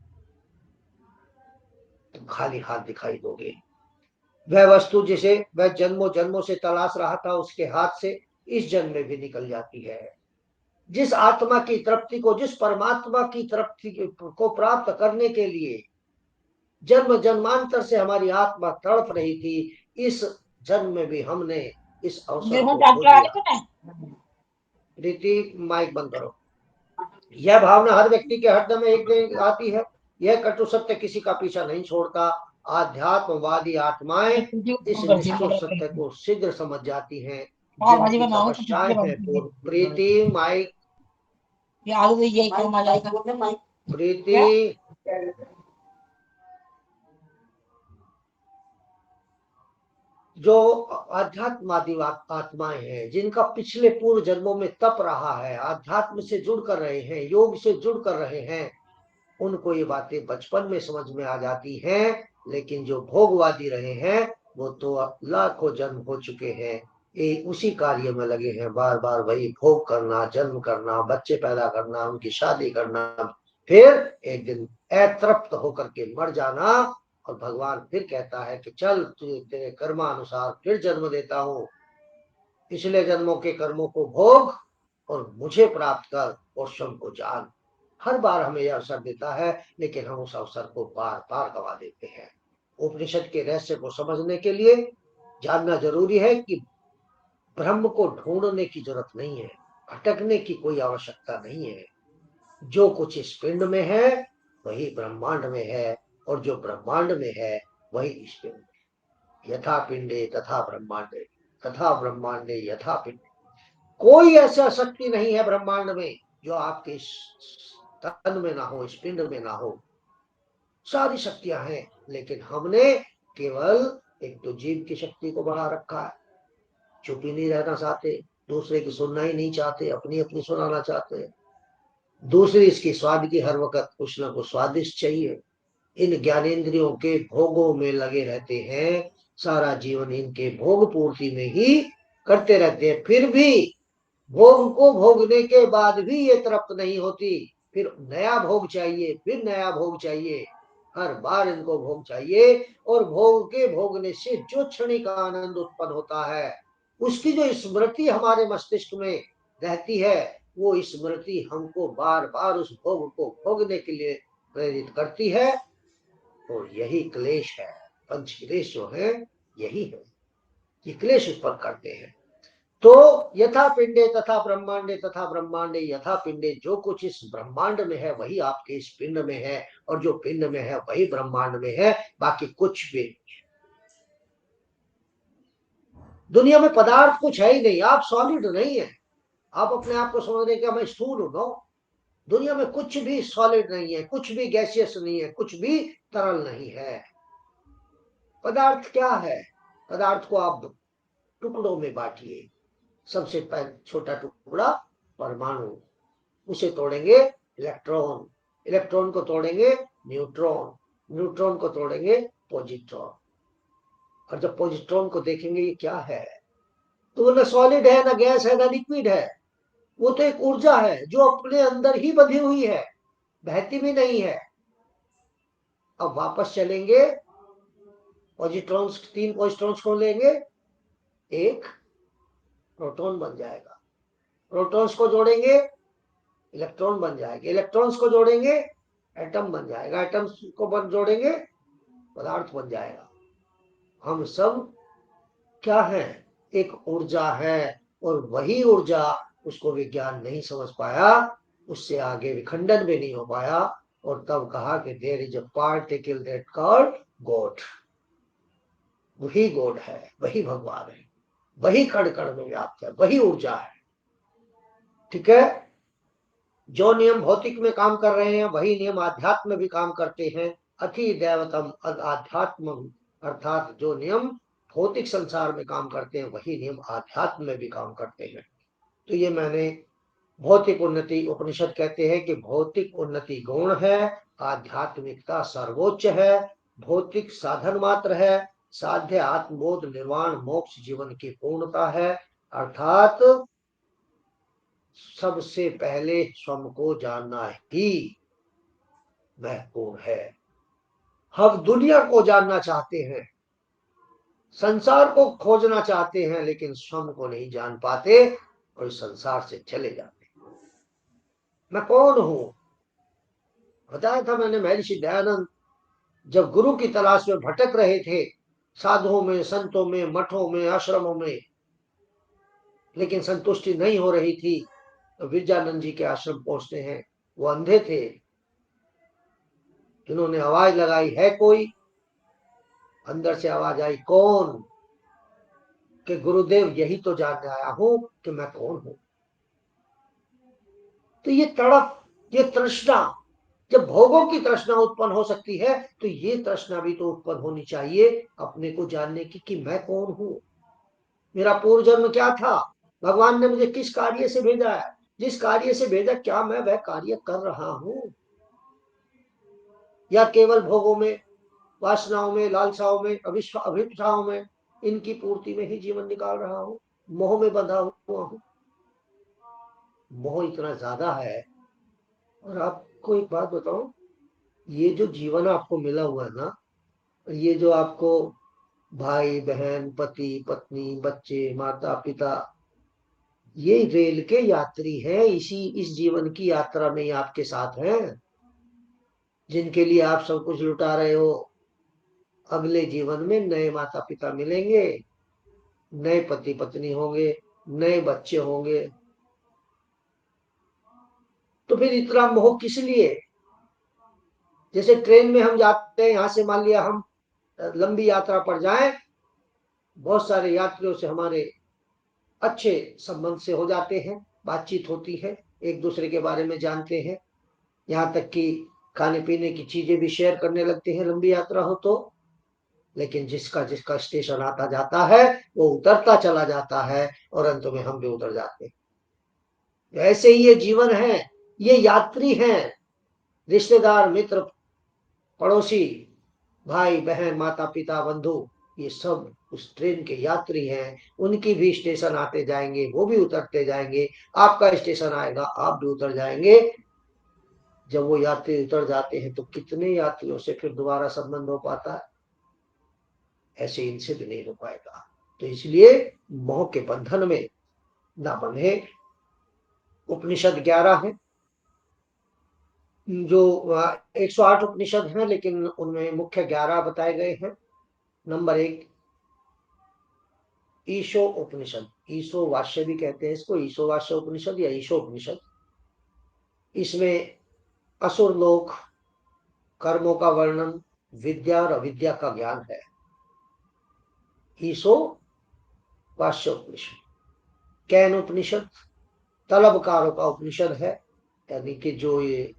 तुम खाली हाथ दिखाई दोगे। वह वस्तु जिसे वह जन्मों जन्मों से तलाश रहा था, उसके हाथ से इस जन्म में भी निकल जाती है। जिस आत्मा की तृप्ति को, जिस परमात्मा की तृप्ति को प्राप्त करने के लिए जन्म जन्मांतर से हमारी आत्मा तड़प रही थी, इस जन्म में भी हमने इस अवसर को खो दिया। प्रीति, माइक बंद करो। यह भावना हर व्यक्ति के हृदय में एक दिन आती है। यह कटु सत्य किसी का पीछा नहीं छोड़ता। आध्यात्मवादी आत्माएं इस निष्ठुर सत्य को शीघ्र समझ जाती हैं। जिनकी तपस्याएं हैं पूर्ण। प्रीति, माइक। प्रीति, जो आध्यात्मवादी आत्माएं हैं, जिनका पिछले पूर्व जन्मों में तप रहा है, आध्यात्म से जुड़ कर रहे हैं, योग से जुड़ कर रहे हैं, उनको ये बातें बचपन में समझ में आ जाती हैं। लेकिन जो भोगवादी रहे हैं वो तो लाखों जन्म हो चुके हैं, ये उसी कार्य में लगे हैं, बार बार वही भोग करना, जन्म करना, बच्चे पैदा करना, उनकी शादी करना, फिर एक दिन अतृप्त होकर के मर जाना। और भगवान फिर कहता है कि चल तुझे तेरे कर्मानुसार फिर जन्म देता हूँ, पिछले जन्मों के कर्मों को भोग और मुझे प्राप्त कर और स्वयं को जान। हर बार हमें यह अवसर देता है, लेकिन हम उस अवसर को बार बार गवा देते हैं। उपनिषद के रहस्य को समझने के लिए जानना जरूरी है कि ब्रह्म को ढूंढने की जरूरत नहीं है, भटकने की कोई आवश्यकता नहीं है। जो कुछ इस पिंड में है वही ब्रह्मांड में है, और जो ब्रह्मांड में है वही इस पिंड में। यथा पिंडे तथा ब्रह्मांडे, तथा ब्रह्मांडे यथा पिंडे। कोई ऐसा शक्ति नहीं है ब्रह्मांड में जो आपके इस तन में ना हो, इस पिंड में ना हो। सारी शक्तियां हैं, लेकिन हमने केवल एक तो जीव की शक्ति को बढ़ा रखा है, चुप ही नहीं रहना चाहते, दूसरे की सुनना ही नहीं चाहते, अपनी अपनी सुनाना चाहते हैं। दूसरी, इसकी स्वाद की हर वक्त कुछ ना कुछ स्वादिष्ट चाहिए। इन ज्ञानेंद्रियों के भोगों में लगे रहते हैं, सारा जीवन इनके भोग पूर्ति में ही करते रहते हैं। फिर भी भोग को भोगने के बाद भी ये तृप्त नहीं होती, फिर नया भोग चाहिए, फिर नया भोग चाहिए, हर बार इनको भोग चाहिए। और भोग के भोगने से जो क्षणिक आनंद उत्पन्न होता है, उसकी जो स्मृति हमारे मस्तिष्क में रहती है, वो स्मृति हमको बार बार उस भोग को भोगने के लिए प्रेरित करती है। और यही क्लेश है, पंच क्लेश जो है यही है, ये क्लेश उत्पन्न करते हैं। तो यथा पिंडे तथा ब्रह्मांडे यथा पिंडे, जो कुछ इस ब्रह्मांड में है वही आपके इस पिंड में है, और जो पिंड में है वही ब्रह्मांड में है, बाकी कुछ भी। दुनिया में पदार्थ कुछ है ही नहीं, आप सॉलिड नहीं है। आप अपने आप को समझ रहे कि मैं स्थूल हूं, नो। दुनिया में कुछ भी सॉलिड नहीं है, कुछ भी गैसियस नहीं है, कुछ भी तरल नहीं है। पदार्थ क्या है? पदार्थ को आप टुकड़ों में बांटिए। सबसे पहले छोटा टुकड़ा परमाणु, उसे तोड़ेंगे इलेक्ट्रॉन, इलेक्ट्रॉन को तोड़ेंगे न्यूट्रॉन, न्यूट्रॉन को तोड़ेंगे पॉजिट्रॉन। और जब पॉजिट्रॉन को देखेंगे ये क्या है, तो वो न सॉलिड है, न गैस है, न लिक्विड है। वो तो एक ऊर्जा है जो अपने अंदर ही बंधी हुई है, बहती भी नहीं है। अब वापस चलेंगे, पॉजिट्रॉन्स, 3 पॉजिट्रॉन्स को लेंगे, एक प्रोटॉन बन जाएगा। प्रोटॉन्स को जोड़ेंगे, इलेक्ट्रॉन बन जाएंगे। इलेक्ट्रॉन्स को जोड़ेंगे, एटम बन जाएगा। एटम्स को जोड़ेंगे, पदार्थ बन जाएगा। हम सब क्या है? एक ऊर्जा है, और वही ऊर्जा, उसको विज्ञान नहीं समझ पाया, उससे आगे विखंडन भी नहीं हो पाया, और तब कहा कि there is a particle that called God. वही गॉड है, वही भगवान है, वही कण कण में व्याप्त है, वही ऊर्जा है। ठीक है? जो नियम भौतिक में काम कर रहे हैं वही नियम आध्यात्म में भी काम करते हैं। अति दैवतम आध्यात्म, अर्थात जो नियम भौतिक संसार में काम करते हैं वही नियम आध्यात्म में भी काम करते हैं। तो ये मैंने भौतिक उन्नति, उपनिषद कहते हैं कि भौतिक उन्नति गौण है, आध्यात्मिकता सर्वोच्च है, भौतिक साधन मात्र है, साध्य आत्मबोध निर्वाण मोक्ष जीवन की पूर्णता है। अर्थात सबसे पहले स्वयं को जानना ही महत्वपूर्ण है। हम दुनिया को जानना चाहते हैं, संसार को खोजना चाहते हैं, लेकिन स्वयं को नहीं जान पाते और इस संसार से चले जाते हैं। मैं कौन हूं? बताया था मैंने, महर्षि दयानंद जब गुरु की तलाश में भटक रहे थे, साधुओं में, संतों में, मठों में, आश्रमों में, लेकिन संतुष्टि नहीं हो रही थी, तो विद्यानंद जी के आश्रम पहुंचते हैं। वो अंधे थे, जिन्होंने आवाज लगाई, है कोई? अंदर से आवाज आई, कौन? कि गुरुदेव यही तो जानने आया हूं कि मैं कौन हूं। तो ये तड़प, ये तृष्णा, जब भोगों की तृष्णा उत्पन्न हो सकती है, तो ये तृष्णा भी तो उत्पन्न होनी चाहिए अपने को जानने की कि मैं कौन हूं, मेरा पूर्व जन्म क्या था, भगवान ने मुझे किस कार्य से भेजा है, जिस कार्य से भेजा क्या मैं वह कार्य कर रहा हूं, या केवल भोगों में, वासनाओं में, लालसाओं में, अभिप्साओं में, इनकी पूर्ति में ही जीवन निकाल रहा हूं, मोह में बंधा हुआ हूं। मोह इतना ज्यादा है। और आपको एक बात बताऊं, ये जो जीवन आपको मिला हुआ है ना, ये जो आपको भाई बहन, पति पत्नी, बच्चे, माता पिता, ये रेल के यात्री हैं, इस जीवन की यात्रा में ही आपके साथ हैं, जिनके लिए आप सब कुछ लुटा रहे हो। अगले जीवन में नए माता पिता मिलेंगे, नए पति पत्नी होंगे, नए बच्चे होंगे, तो फिर इतना मोह किस लिए? जैसे ट्रेन में हम जाते हैं, यहां से मान लिया हम लंबी यात्रा पर जाएं, बहुत सारे यात्रियों से हमारे अच्छे संबंध से हो जाते हैं, बातचीत होती है, एक दूसरे के बारे में जानते हैं, यहाँ तक कि खाने पीने की चीजें भी शेयर करने लगते हैं लंबी यात्रा हो तो। लेकिन जिसका जिसका स्टेशन आता जाता है वो उतरता चला जाता है, और अंत में हम भी उतर जाते हैं। ऐसे ही ये जीवन है, ये यात्री हैं, रिश्तेदार, मित्र, पड़ोसी, भाई बहन, माता पिता, बंधु, ये सब उस ट्रेन के यात्री हैं। उनकी भी स्टेशन आते जाएंगे, वो भी उतरते जाएंगे, आपका स्टेशन आएगा, आप भी उतर जाएंगे। जब वो यात्री उतर जाते हैं तो कितने यात्रियों से फिर दोबारा संबंध हो पाता है? ऐसे इनसे भी नहीं हो पाएगा। तो इसलिए मोह के बंधन में ना बंधे। उपनिषद 11 है, जो 108 उपनिषद हैं, लेकिन उनमें मुख्य 11 बताए गए हैं। नंबर 1 ईशो उपनिषद, ईशोवास्य भी कहते हैं इसको, ईशोवास्य उपनिषद या ईशोपनिषद। इसमें असुर लोक, कर्मों का वर्णन, विद्या और अविद्या का ज्ञान है। ईशोवास्य उपनिषद। कैन उपनिषद तलबकारों का उपनिषद है, यानी कि जो ये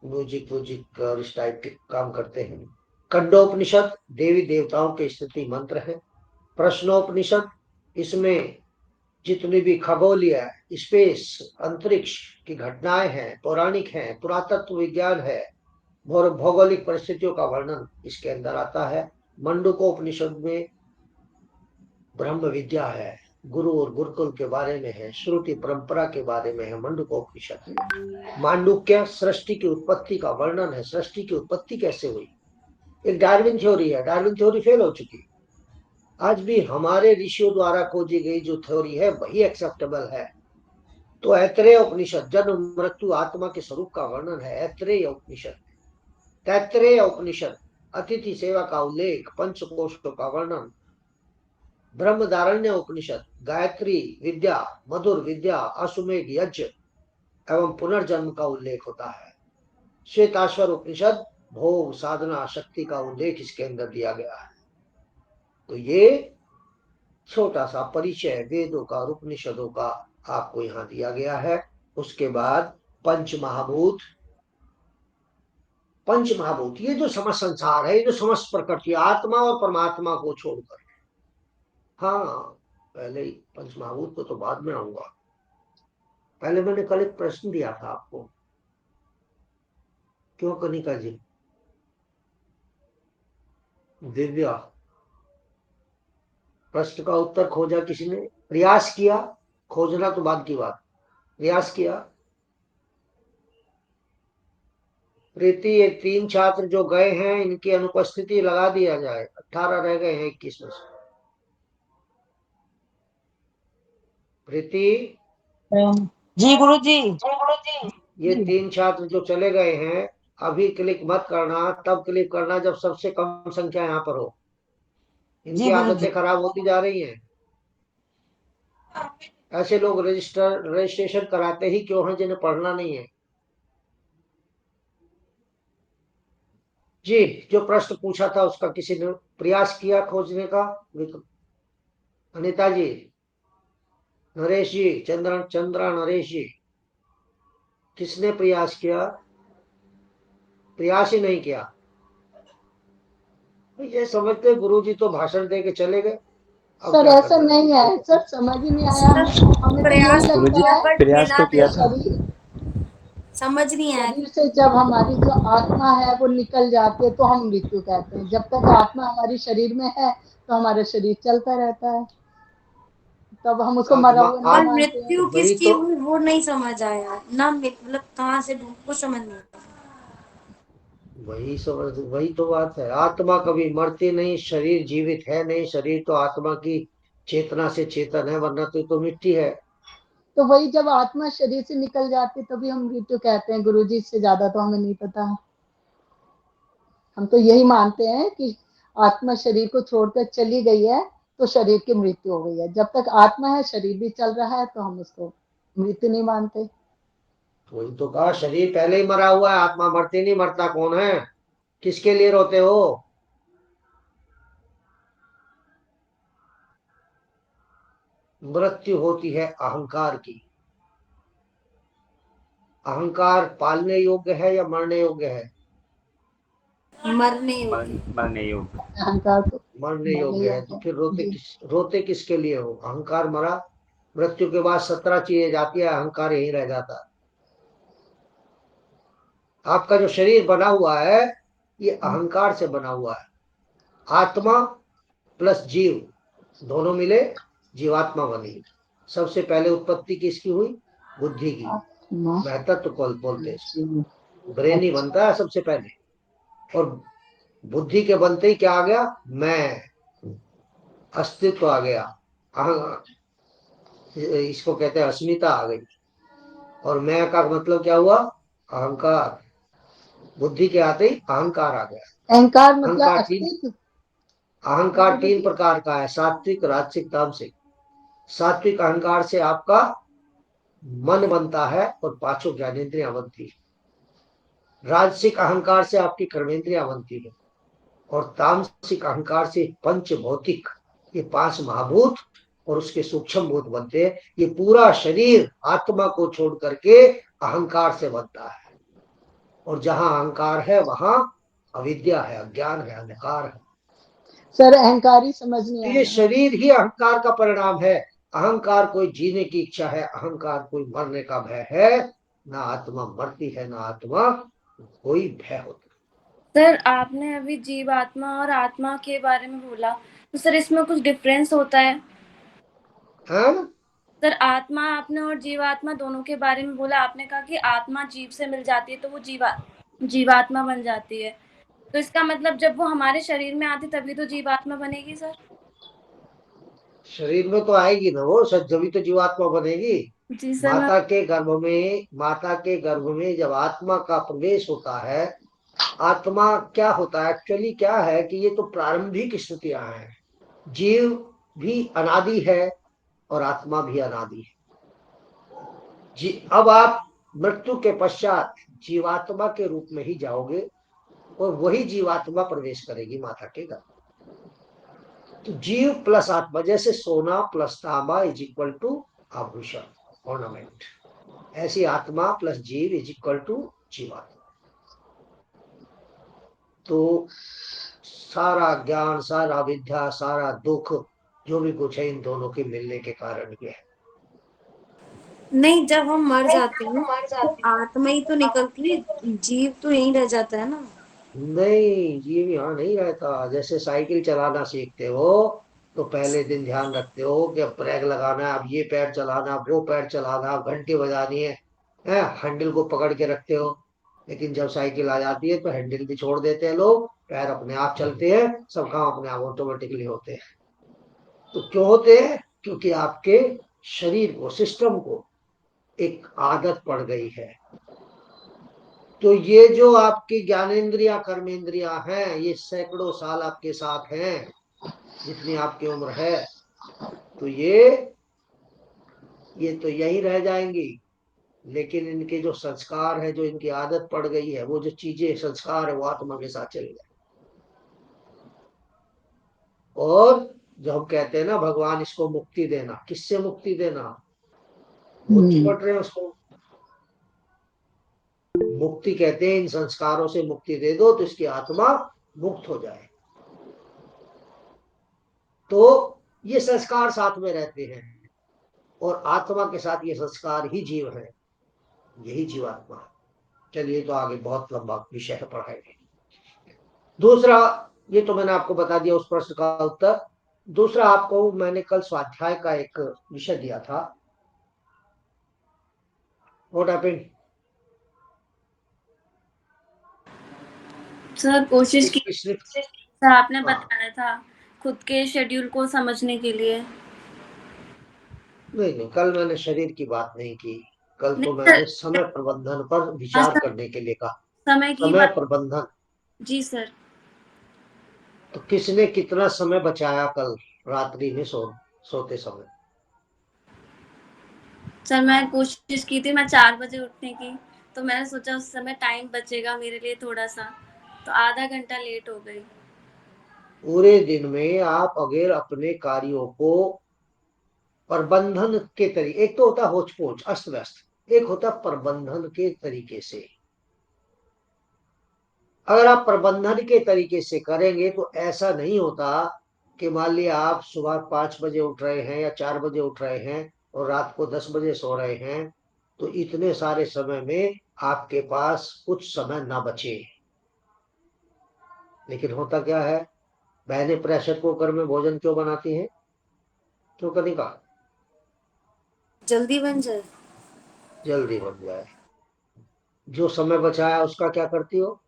म्यूजिक और इस टाइप के काम करते हैं। खंडोपनिषद देवी देवताओं के स्तुति मंत्र है। प्रश्नोपनिषद, इसमें जितनी भी खगोलीय, स्पेस, अंतरिक्ष की घटनाएं हैं, पौराणिक हैं, पुरातत्व विज्ञान है, भौगोलिक परिस्थितियों का वर्णन इसके अंदर आता है। मंडूकोपनिषद में ब्रह्म विद्या है, गुरु और गुरुकुल के बारे में है, श्रुति परंपरा के बारे में है, मंडूकोपनिषद है। मांडुक्य सृष्टि की उत्पत्ति का वर्णन है, सृष्टि की उत्पत्ति कैसे हुई। एक डार्विन थ्योरी है, डार्विन थ्योरी फेल हो चुकी, आज भी हमारे ऋषियों द्वारा खोजी गई जो थ्योरी है वही एक्सेप्टेबल है। तो ऐत्रेय उपनिषद जन्म मृत्यु आत्मा के स्वरूप का वर्णन है, ऐत्रेय उपनिषद। तैत्रेय उपनिषद अतिथि सेवा का उल्लेख, पंचकोशों का वर्णन। ब्रह्मदारण्य उपनिषद गायत्री विद्या, मधुर विद्या, अश्वमेध यज्ञ एवं पुनर्जन्म का उल्लेख होता है। श्वेताश्वर उपनिषद भोग साधना शक्ति का उल्लेख इसके अंदर दिया गया है। तो ये छोटा सा परिचय वेदों का और उपनिषदों का आपको यहाँ दिया गया है। उसके बाद पंच महाभूत, पंच महाभूत ये जो समस्त संसार है, ये जो समस्त प्रकृति आत्मा और परमात्मा को छोड़कर, हाँ पहले ही पंच महाभूत को तो बाद में आऊंगा। पहले मैंने कल एक प्रश्न दिया था आपको, क्यों कनिका जी, दिव्या, प्रश्न का उत्तर खोजा किसी ने, प्रयास किया, खोजना तो बाद की बात, प्रयास किया। प्रीति, ये 3 छात्र जो गए हैं इनकी अनुपस्थिति लगा दिया जाए, 18 रह गए हैं 21 में से। प्रीति जी गुरु जी। ये 3 छात्र जो चले गए हैं, अभी क्लिक मत करना, तब क्लिक करना जब सबसे कम संख्या यहाँ पर हो। इनकी जी गुरु जी। आदतें खराब होती जा रही हैं। ऐसे लोग रजिस्ट्रेशन कराते ही क्यों हैं जिन्हें पढ़ना नहीं है। जी, जो प्रश्न पूछा था उसका किसी ने प्रयास किया खोजने का? अनिता जी, नरेश जी, चंद्रा नरेश जी, किसने प्रयास किया? प्रयास ही नहीं किया। ये समझते गुरुजी तो भाषण दे के चले गए। सर ऐसा नहीं है सर, समझ ही नहीं आया हमें। तो यही लगता है प्रयास तो किया था, समझ नहीं आया। शरीर से जब हमारी जो आत्मा है वो निकल जाती है तो हम मृत्यु कहते हैं। जब तक आत्मा हमारी शरीर में है तो हमारा शरीर चलता रहता है, तब हम उसको मरा हुआ नहीं मानते। मृत्यु किसकी हुई वो नहीं समझ आया ना, मतलब कहाँ से वो समझ नहीं आया। वही तो बात है, आत्मा कभी मरती नहीं, शरीर जीवित है नहीं, शरीर तो आत्मा की चेतना से चेतन है, वरना तो मिट्टी है। तो वही जब आत्मा शरीर से निकल जाती तभी हम मृत्यु कहते हैं गुरुजी, इससे ज्यादा तो हमें नहीं पता। हम तो यही मानते हैं कि आत्मा शरीर को छोड़कर चली गई है तो शरीर की मृत्यु हो गई है। जब तक आत्मा है शरीर भी चल रहा है तो हम उसको मृत्यु नहीं मानते। वही तो कहा, शरीर पहले ही मरा हुआ है, आत्मा मरती नहीं, मरता कौन है? किसके लिए रोते हो? मृत्यु होती है अहंकार की। अहंकार पालने योग्य है या मरने योग्य है? मरने योग्य। अहंकार तो मरने योग्य है। तो फिर रोते किसके लिए हो? अहंकार मरा, मृत्यु के बाद 17 चीजें जाती है, अहंकार यही रह जाता है। आपका जो शरीर बना हुआ है ये अहंकार से बना हुआ है। आत्मा प्लस जीव दोनों मिले जीवात्मा बनी। सबसे पहले उत्पत्ति किसकी हुई? बुद्धि की। बेहतर तो कल बोलते ब्रेन ही बनता है सबसे पहले, और बुद्धि के बनते ही क्या आ गया? मैं, अस्तित्व आ गया, इसको कहते हैं अस्मिता आ गई। और मैं का मतलब क्या हुआ? अहंकार। बुद्धि के आते ही अहंकार आ गया। अहंकार मतलब अहंकार 3 प्रकार का है, सात्विक, राजसिक, तामसिक। सात्विक अहंकार से आपका मन बनता है और पांचों ज्ञानेंद्रियां बनती है। राजसिक अहंकार से आपकी कर्मेंद्रियां बनती है और तामसिक अहंकार से पंच भौतिक, ये पांच महाभूत और उसके सूक्ष्म भूत बनते हैं। ये पूरा शरीर आत्मा को छोड़ करके अहंकार से बनता है, और जहां अहंकार है वहां अविद्या है, अज्ञान है, अंधकार है। सर अहंकारी समझ तो नहीं ये आया। शरीर ही अहंकार का परिणाम है। अहंकार कोई जीने की इच्छा है, अहंकार कोई मरने का भय है। ना आत्मा मरती है, ना आत्मा कोई भय होता सर आपने अभी जीवात्मा और आत्मा के बारे में बोला, तो सर इसमें कुछ डिफरेंस होता है? है। सर आत्मा आपने और जीवात्मा दोनों के बारे में बोला। आपने कहा कि आत्मा जीव से मिल जाती है तो वो जीवात्मा बन जाती है, तो इसका मतलब जब वो हमारे शरीर में आती तभी तो जीवात्मा बनेगी सर? शरीर में तो आएगी ना वो, जभी तो जीवात्मा बनेगी। जी सर। माता के गर्भ में जब आत्मा का प्रवेश होता है, आत्मा क्या होता है एक्चुअली, क्या है कि ये तो प्रारंभिक स्थितियां हैं। जीव भी अनादि है और आत्मा भी अनादि है। अब आप मृत्यु के पश्चात जीवात्मा के रूप में ही जाओगे और वही जीवात्मा प्रवेश करेगी माता के गर्भ। तो जीव प्लस आत्मा, जैसे सोना प्लस तांबा इज इक्वल टू आभूषण, ऑर्नामेंट, ऐसी आत्मा प्लस जीव इज इक्वल टू जीवात्मा। तो सारा ज्ञान, सारा विद्या, सारा दुख जो भी कुछ है इन दोनों के मिलने के कारण ये है। नहीं, जब हम मर जाते हैं तो आत्मा ही तो निकलती है, जीव तो यहीं रह जाता है ना? नहीं, जीव यहाँ नहीं रहता। जैसे साइकिल चलाना सीखते हो तो पहले दिन ध्यान रखते हो कि अब ब्रेक लगाना है, अब ये पैर चलाना, अब वो पैर चलाना, अब घंटी बजानी है, हैंडल को पकड़ के रखते हो। लेकिन जब साइकिल आ जाती है तो हैंडल भी छोड़ देते हैं लोग, पैर अपने आप चलते हैं, सब काम अपने आप ऑटोमेटिकली होते हैं। तो क्यों होते हैं? क्योंकि आपके शरीर को, सिस्टम को एक आदत पड़ गई है। तो ये जो आपकी ज्ञानेंद्रिया कर्मेंद्रिया हैं, ये सैकड़ों साल आपके साथ हैं, जितनी आपकी उम्र है। तो ये तो यही रह जाएंगी, लेकिन इनके जो संस्कार है, जो इनकी आदत पड़ गई है, वो जो चीजें संस्कार है, वो आत्मा के साथ चले जाए। और जो हम कहते हैं ना भगवान इसको मुक्ति देना, किससे मुक्ति देना? वो चिपट रहे हैं उसको। मुक्ति कहते हैं इन संस्कारों से मुक्ति दे दो तो इसकी आत्मा मुक्त हो जाए। तो ये संस्कार साथ में रहते हैं और आत्मा के साथ ये संस्कार ही जीव है, यही जीवात्मा है। चलिए, तो आगे बहुत लंबा विषय है पढ़ाई में। दूसरा, ये तो मैंने आपको बता दिया उस प्रश्न का उत्तर। दूसरा, आपको मैंने कल स्वाध्याय का एक विषय दिया था। What happened? सर कोशिश की पिछले सर, आपने हाँ, बताया था खुद के शेड्यूल को समझने के लिए। नहीं, कल मैंने शरीर की बात नहीं की। कल तो नहीं मैंने सर, समय प्रबंधन पर आज विचार करने के लिए कहा। समय की समय बात। प्रबंधन। जी सर। तो किसने कितना समय बचाया कल रात्रि में सोते समय? सर मैं कोशिश की थी, मैं 4 बजे उठने की, तो मैंने सोचा उस समय टाइम बचेगा मेरे लिए थोड़ा सा, तो आधा घंटा लेट हो गई। पूरे दिन में आप अगर अपने कार्यों को प्रबंधन के तरीके, एक तो होता है होच पोच अस्त व्यस्त, एक होता है प्रबंधन के तरीके से। अगर आप प्रबंधन के तरीके से करेंगे तो ऐसा नहीं होता कि मान लिया आप सुबह 5 बजे उठ रहे हैं या 4 बजे उठ रहे हैं और रात को 10 बजे सो रहे हैं, तो इतने सारे समय में आपके पास कुछ समय ना बचे। लेकिन होता क्या है, बहनें प्रेशर कुकर में भोजन क्यों बनाती हैं? क्यों कनिका? जल्दी बन जाए। जल्दी बन जाए। जो समय बचा है उसका क्या करती हो?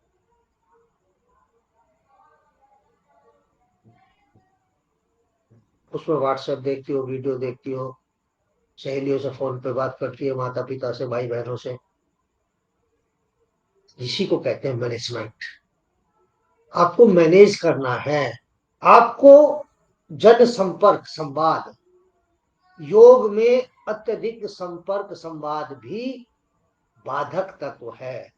उसमें व्हाट्सएप देखती हो, वीडियो देखती हो, सहेलियों से फोन पे बात करती है, माता पिता से, भाई बहनों से। इसी को कहते हैं मैनेजमेंट। आपको मैनेज करना है। आपको जन संपर्क, संवाद, योग में अत्यधिक संपर्क संवाद भी बाधक तत्व है।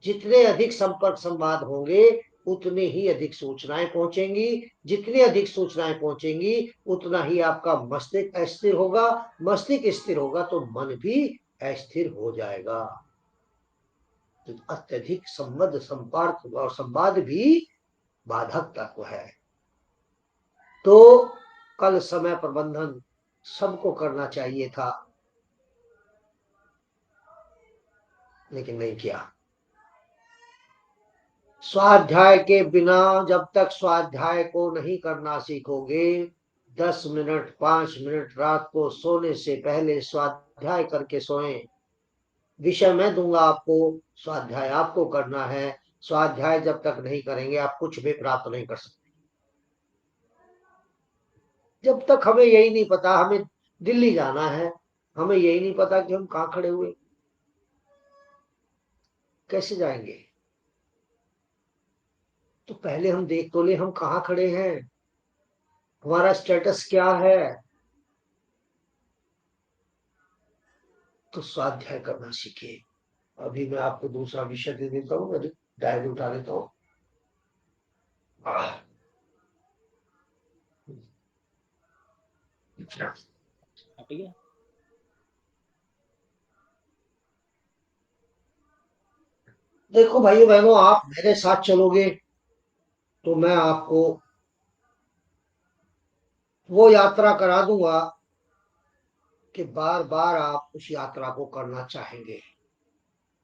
जितने अधिक संपर्क संवाद होंगे उतने ही अधिक सूचनाएं पहुंचेंगी, जितनी अधिक सूचनाएं पहुंचेंगी उतना ही आपका मस्तिष्क अस्थिर होगा, मस्तिष्क स्थिर होगा तो मन भी अस्थिर हो जाएगा। तो अत्यधिक संबद्ध संपर्क और संवाद भी बाधक तत्व है। तो कल समय प्रबंधन सबको करना चाहिए था, लेकिन नहीं किया। स्वाध्याय के बिना जब तक स्वाध्याय को नहीं करना सीखोगे, 10 मिनट 5 मिनट रात को सोने से पहले स्वाध्याय करके सोएं। विषय मैं दूंगा आपको, स्वाध्याय आपको करना है। स्वाध्याय जब तक नहीं करेंगे आप कुछ भी प्राप्त नहीं कर सकते। जब तक हमें यही नहीं पता हमें दिल्ली जाना है, हमें यही नहीं पता कि हम कहाँ खड़े हुए, कैसे जाएंगे? तो पहले हम देख तो ले हम कहाँ खड़े हैं, हमारा स्टेटस क्या है। तो स्वाध्याय करना सीखिए। अभी मैं आपको दूसरा विषय दे देता हूँ, मैं डायरी उठा लेता हूँ। देखो भाइयों बहनों, आप मेरे साथ चलोगे तो मैं आपको वो यात्रा करा दूंगा कि बार बार आप उस यात्रा को करना चाहेंगे,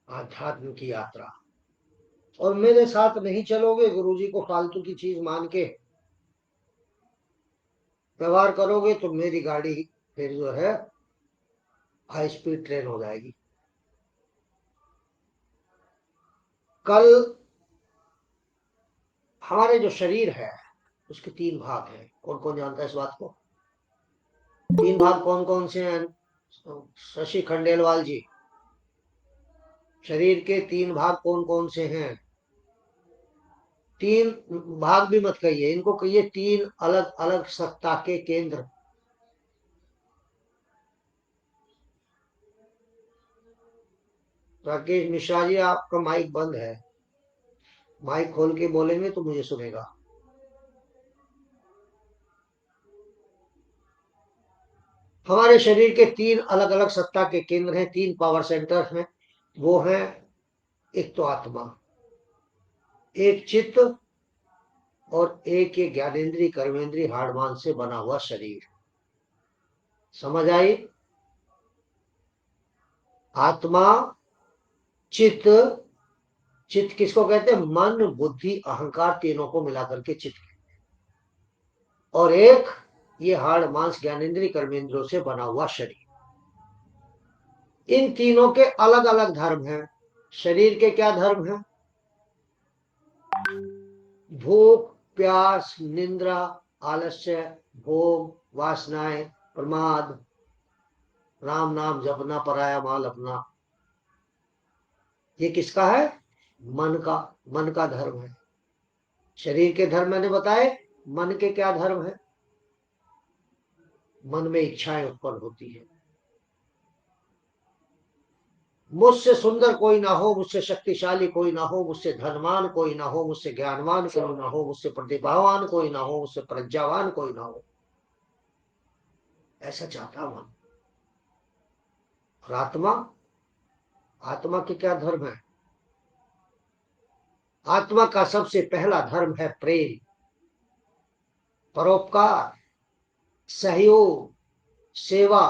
आध्यात्म की यात्रा। और मेरे साथ नहीं चलोगे, गुरुजी को फालतू की चीज मान के व्यवहार करोगे तो मेरी गाड़ी फिर जो है हाई स्पीड ट्रेन हो जाएगी। कल हमारे जो शरीर है उसके 3 भाग हैं। कौन कौन जानता है इस बात को? 3 भाग कौन कौन से हैं? शशि खंडेलवाल जी, शरीर के 3 भाग कौन कौन से हैं? 3 भाग भी मत कहिए, इनको कहिए 3 अलग अलग सत्ता के केंद्र। राकेश मिश्रा जी, आपका माइक बंद है, माइक खोल के बोलेंगे तो मुझे सुनेगा। हमारे शरीर के 3 अलग अलग सत्ता के केंद्र हैं, 3 पावर सेंटर हैं। वो है, एक तो आत्मा, एक चित्त, और एक ये ज्ञानेन्द्रीय कर्मेंद्रीय हाड़ मांस से बना हुआ शरीर। समझ आई? आत्मा, चित्त, चित्त किसको कहते हैं? मन बुद्धि अहंकार, तीनों को मिलाकर के चित्त। और एक ये हाड़ मांस ज्ञानेन्द्रीय कर्मेंद्रियों से बना हुआ शरीर। इन तीनों के अलग अलग धर्म हैं। शरीर के क्या धर्म हैं? भूख, प्यास, निंद्रा, आलस्य, भोग, वासनाएं, प्रमाद, राम नाम जपना, पराया माल अपना। ये किसका है? मन का धर्म है। शरीर के धर्म मैंने बताए, मन के क्या धर्म है? मन में इच्छाएं उत्पन्न होती है। मुझसे सुंदर कोई ना हो, मुझसे शक्तिशाली कोई ना हो, मुझसे धनवान कोई ना हो, मुझसे ज्ञानवान कोई ना हो, मुझसे प्रतिभावान कोई ना हो, मुझसे प्रज्ञावान कोई ना हो, ऐसा चाहता मन। और आत्मा, आत्मा के क्या धर्म है? आत्मा का सबसे पहला धर्म है प्रेम, परोपकार, सहयोग, सेवा,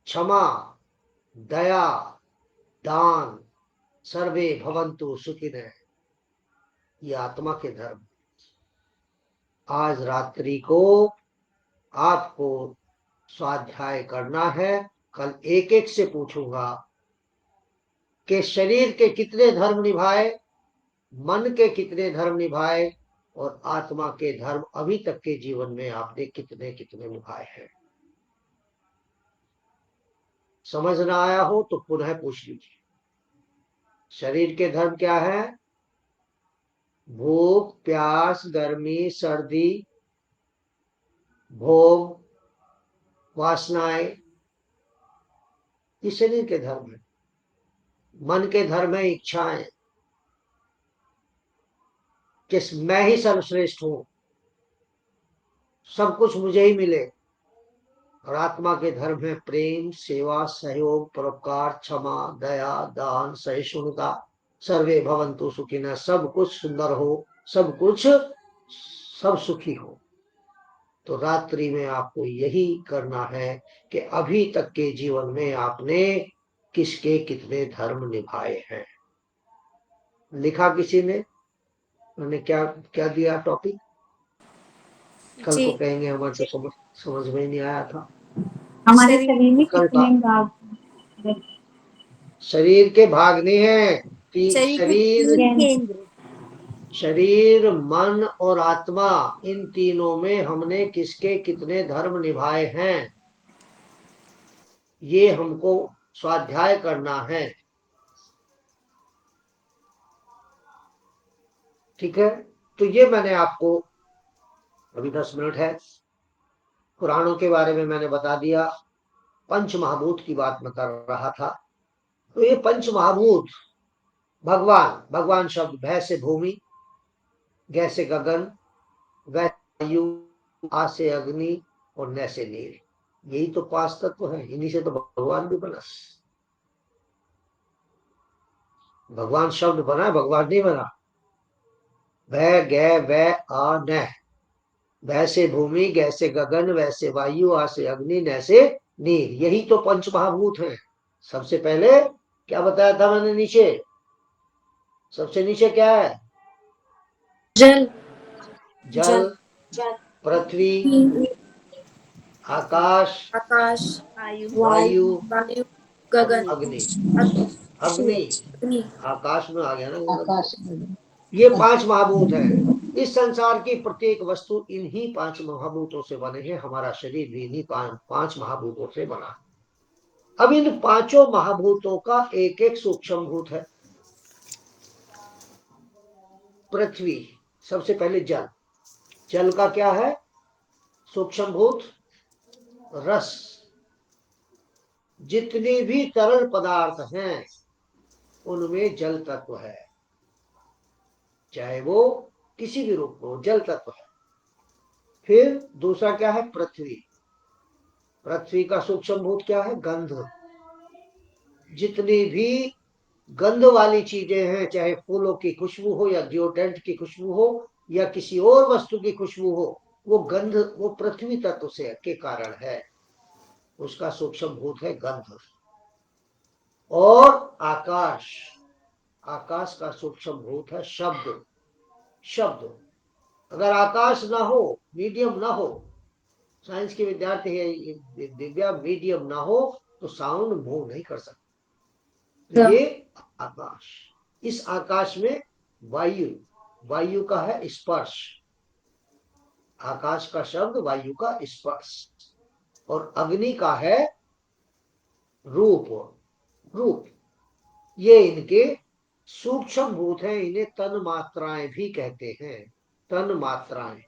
क्षमा, दया, दान, सर्वे भवन्तु सुखिनः। ये आत्मा के धर्म। आज रात्रि को आपको स्वाध्याय करना है। कल एक एक से पूछूंगा कि शरीर के कितने धर्म निभाए, मन के कितने धर्म निभाए, और आत्मा के धर्म अभी तक के जीवन में आपने कितने कितने निभाए हैं। समझ ना आया हो तो पुनः पूछ लीजिए। शरीर के धर्म क्या है? भूख, प्यास, गर्मी, सर्दी, भोग, वासनाएं, ये शरीर के धर्म है। मन के धर्म है इच्छाएं, कि मैं ही सर्वश्रेष्ठ हूं, सब कुछ मुझे ही मिले। और आत्मा के धर्म है प्रेम, सेवा, सहयोग, परोपकार, क्षमा, दया, दान, सहिष्णुता, सर्वे भवन्तु सुखिनः, सब कुछ सुंदर हो, सब कुछ सब सुखी हो। तो रात्रि में आपको यही करना है कि अभी तक के जीवन में आपने किसके कितने धर्म निभाए हैं। लिखा किसी ने, उन्होंने क्या क्या दिया टॉपिक? कल जी। को कहेंगे हमारे तो समझ में ही नहीं आया था। हमारे शरीर में कल कितने भाग? शरीर के भाग नहीं है कि केंद्र। शरीर, मन और आत्मा, इन तीनों में हमने किसके कितने धर्म निभाए हैं, ये हमको स्वाध्याय करना है। ठीक है, तो ये मैंने आपको, अभी 10 मिनट है, पुराणों के बारे में मैंने बता दिया। पंच महाभूत की बात मैं कर रहा था। तो ये पंच महाभूत, भगवान शब्द भय से भूमि, गै से गगन, वायु, आ से अग्नि और न से नील, यही तो 5 तत्व है। इन्हीं से तो भगवान भी बना। भगवान शब्द बना है, भगवान नहीं बना। भय, गै, वै, आ, न। भय से भूमि, गै से गगन, वै से वायु, आ से अग्नि, न से नील, यही तो पंच महाभूत हैं। सबसे पहले क्या बताया था मैंने नीचे? सबसे नीचे क्या है? जल, जल, पृथ्वी, आकाश, आकाश, वायु, वायु, गगन, अग्नि। अग्नि, अग्नि आकाश में आ गया ना। आकाश। ये 5 महाभूत हैं। इस संसार की प्रत्येक वस्तु इन्हीं 5 महाभूतों से बने हैं। हमारा शरीर भी इन्हीं 5 महाभूतों से बना। अब इन 5 महाभूतों का एक एक सूक्ष्म भूत है। पृथ्वी, सबसे पहले जल। जल का क्या है? सूक्ष्म भूत रस। जितने भी तरल पदार्थ हैं उनमें जल तत्व है, चाहे वो किसी भी रूप में, जल तत्व है। फिर दूसरा क्या है? पृथ्वी। पृथ्वी का सूक्ष्म भूत क्या है? गंध। जितनी भी गंध वाली चीजें हैं, चाहे फूलों की खुशबू हो या डिओड्रेंट की खुशबू हो या किसी और वस्तु की खुशबू हो, वो गंध वो पृथ्वी तत्व से के कारण है। उसका सूक्ष्म भूत है गंध। और आकाश, आकाश का सूक्ष्म भूत है शब्द। शब्द, अगर आकाश ना हो, मीडियम ना हो, साइंस के विद्यार्थी है दिव्या, मीडियम ना हो तो साउंड मूव नहीं कर सकता। ये आकाश। इस आकाश में वायु, वायु का है स्पर्श। आकाश का शब्द, वायु का स्पर्श। और अग्नि का है रूप। रूप, ये इनके सूक्ष्म भूत हैं। इन्हें तन मात्राएं भी कहते हैं। तन मात्राएं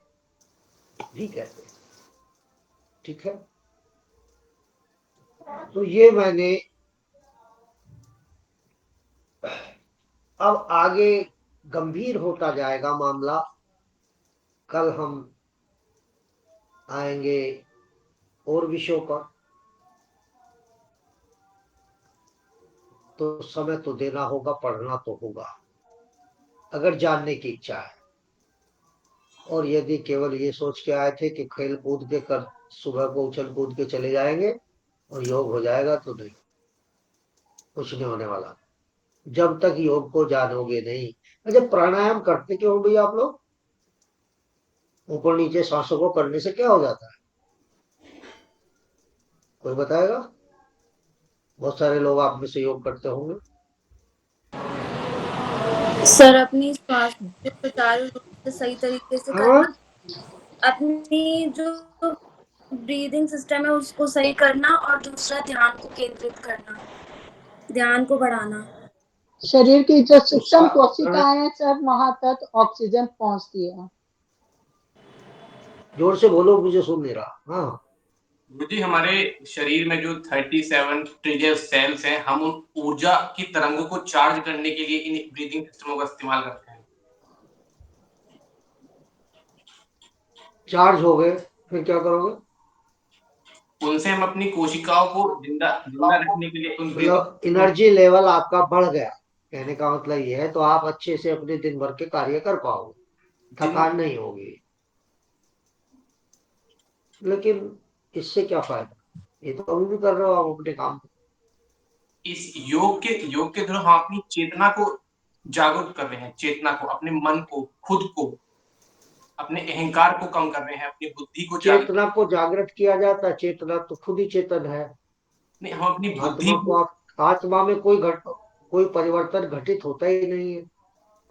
भी कहते हैं। ठीक है, तो ये मैंने, अब आगे गंभीर होता जाएगा मामला। कल हम आएंगे और विषयों पर, तो समय तो देना होगा, पढ़ना तो होगा अगर जानने की इच्छा है। और यदि केवल ये सोच के आए थे कि खेल कूद के कर, सुबह को उछल कूद के चले जाएंगे और योग हो जाएगा, तो नहीं, कुछ नहीं होने वाला जब तक योग को जानोगे नहीं। अच्छा, प्राणायाम करते क्यों भैया आप लोग? ऊपर नीचे सांसों को करने से क्या हो जाता है? कोई बताएगा? बहुत सारे लोग आप में से योग करते होंगे। सर अपनी श्वास को सुचारू रूप से सही तरीके से करना, अपनी जो ब्रीदिंग सिस्टम है उसको सही करना, और दूसरा ध्यान को केंद्रित करना, ध्यान को बढ़ाना। शरीर की जो सूक्ष्म कोशिकाएं हैं सर, वहां तक ऑक्सीजन पहुंचती है। जोर से बोलो, मुझे सुन नहीं रहा। हाँ, गुरुजी हमारे शरीर में जो 37 ट्रिलियन सेल्स हैं, हम उन ऊर्जा की तरंगों को चार्ज करने के लिए इन ब्रीदिंग सिस्टमों का इस्तेमाल करते हैं। चार्ज हो गए फिर क्या करोगे? उनसे हम अपनी कोशिकाओं को जिंदा जिंदा रखने के लिए उन ब्रीदिंग मतलब एनर्जी लेवल आपका बढ़ गया, कहने का मतलब ये है, तो आप अच्छे से अपने दिन भर के कार्य कर पाओगे, थकान नहीं होगी। लेकिन इससे क्या फायदा? ये तो अभी भी कर रहे हो आप अपने काम। इस योग के थ्रू हम अपनी चेतना को जागरूक कर रहे हैं, चेतना को, अपने मन को, खुद को, अपने अहंकार को कम कर रहे हैं, अपनी बुद्धि को चेतना को जागृत किया जाता है, चेतना तो खुद ही चेतन है। नहीं, हम अपनी बुद्धि आत्मा को आत्मा में कोई परिवर्तन घटित होता ही नहीं है।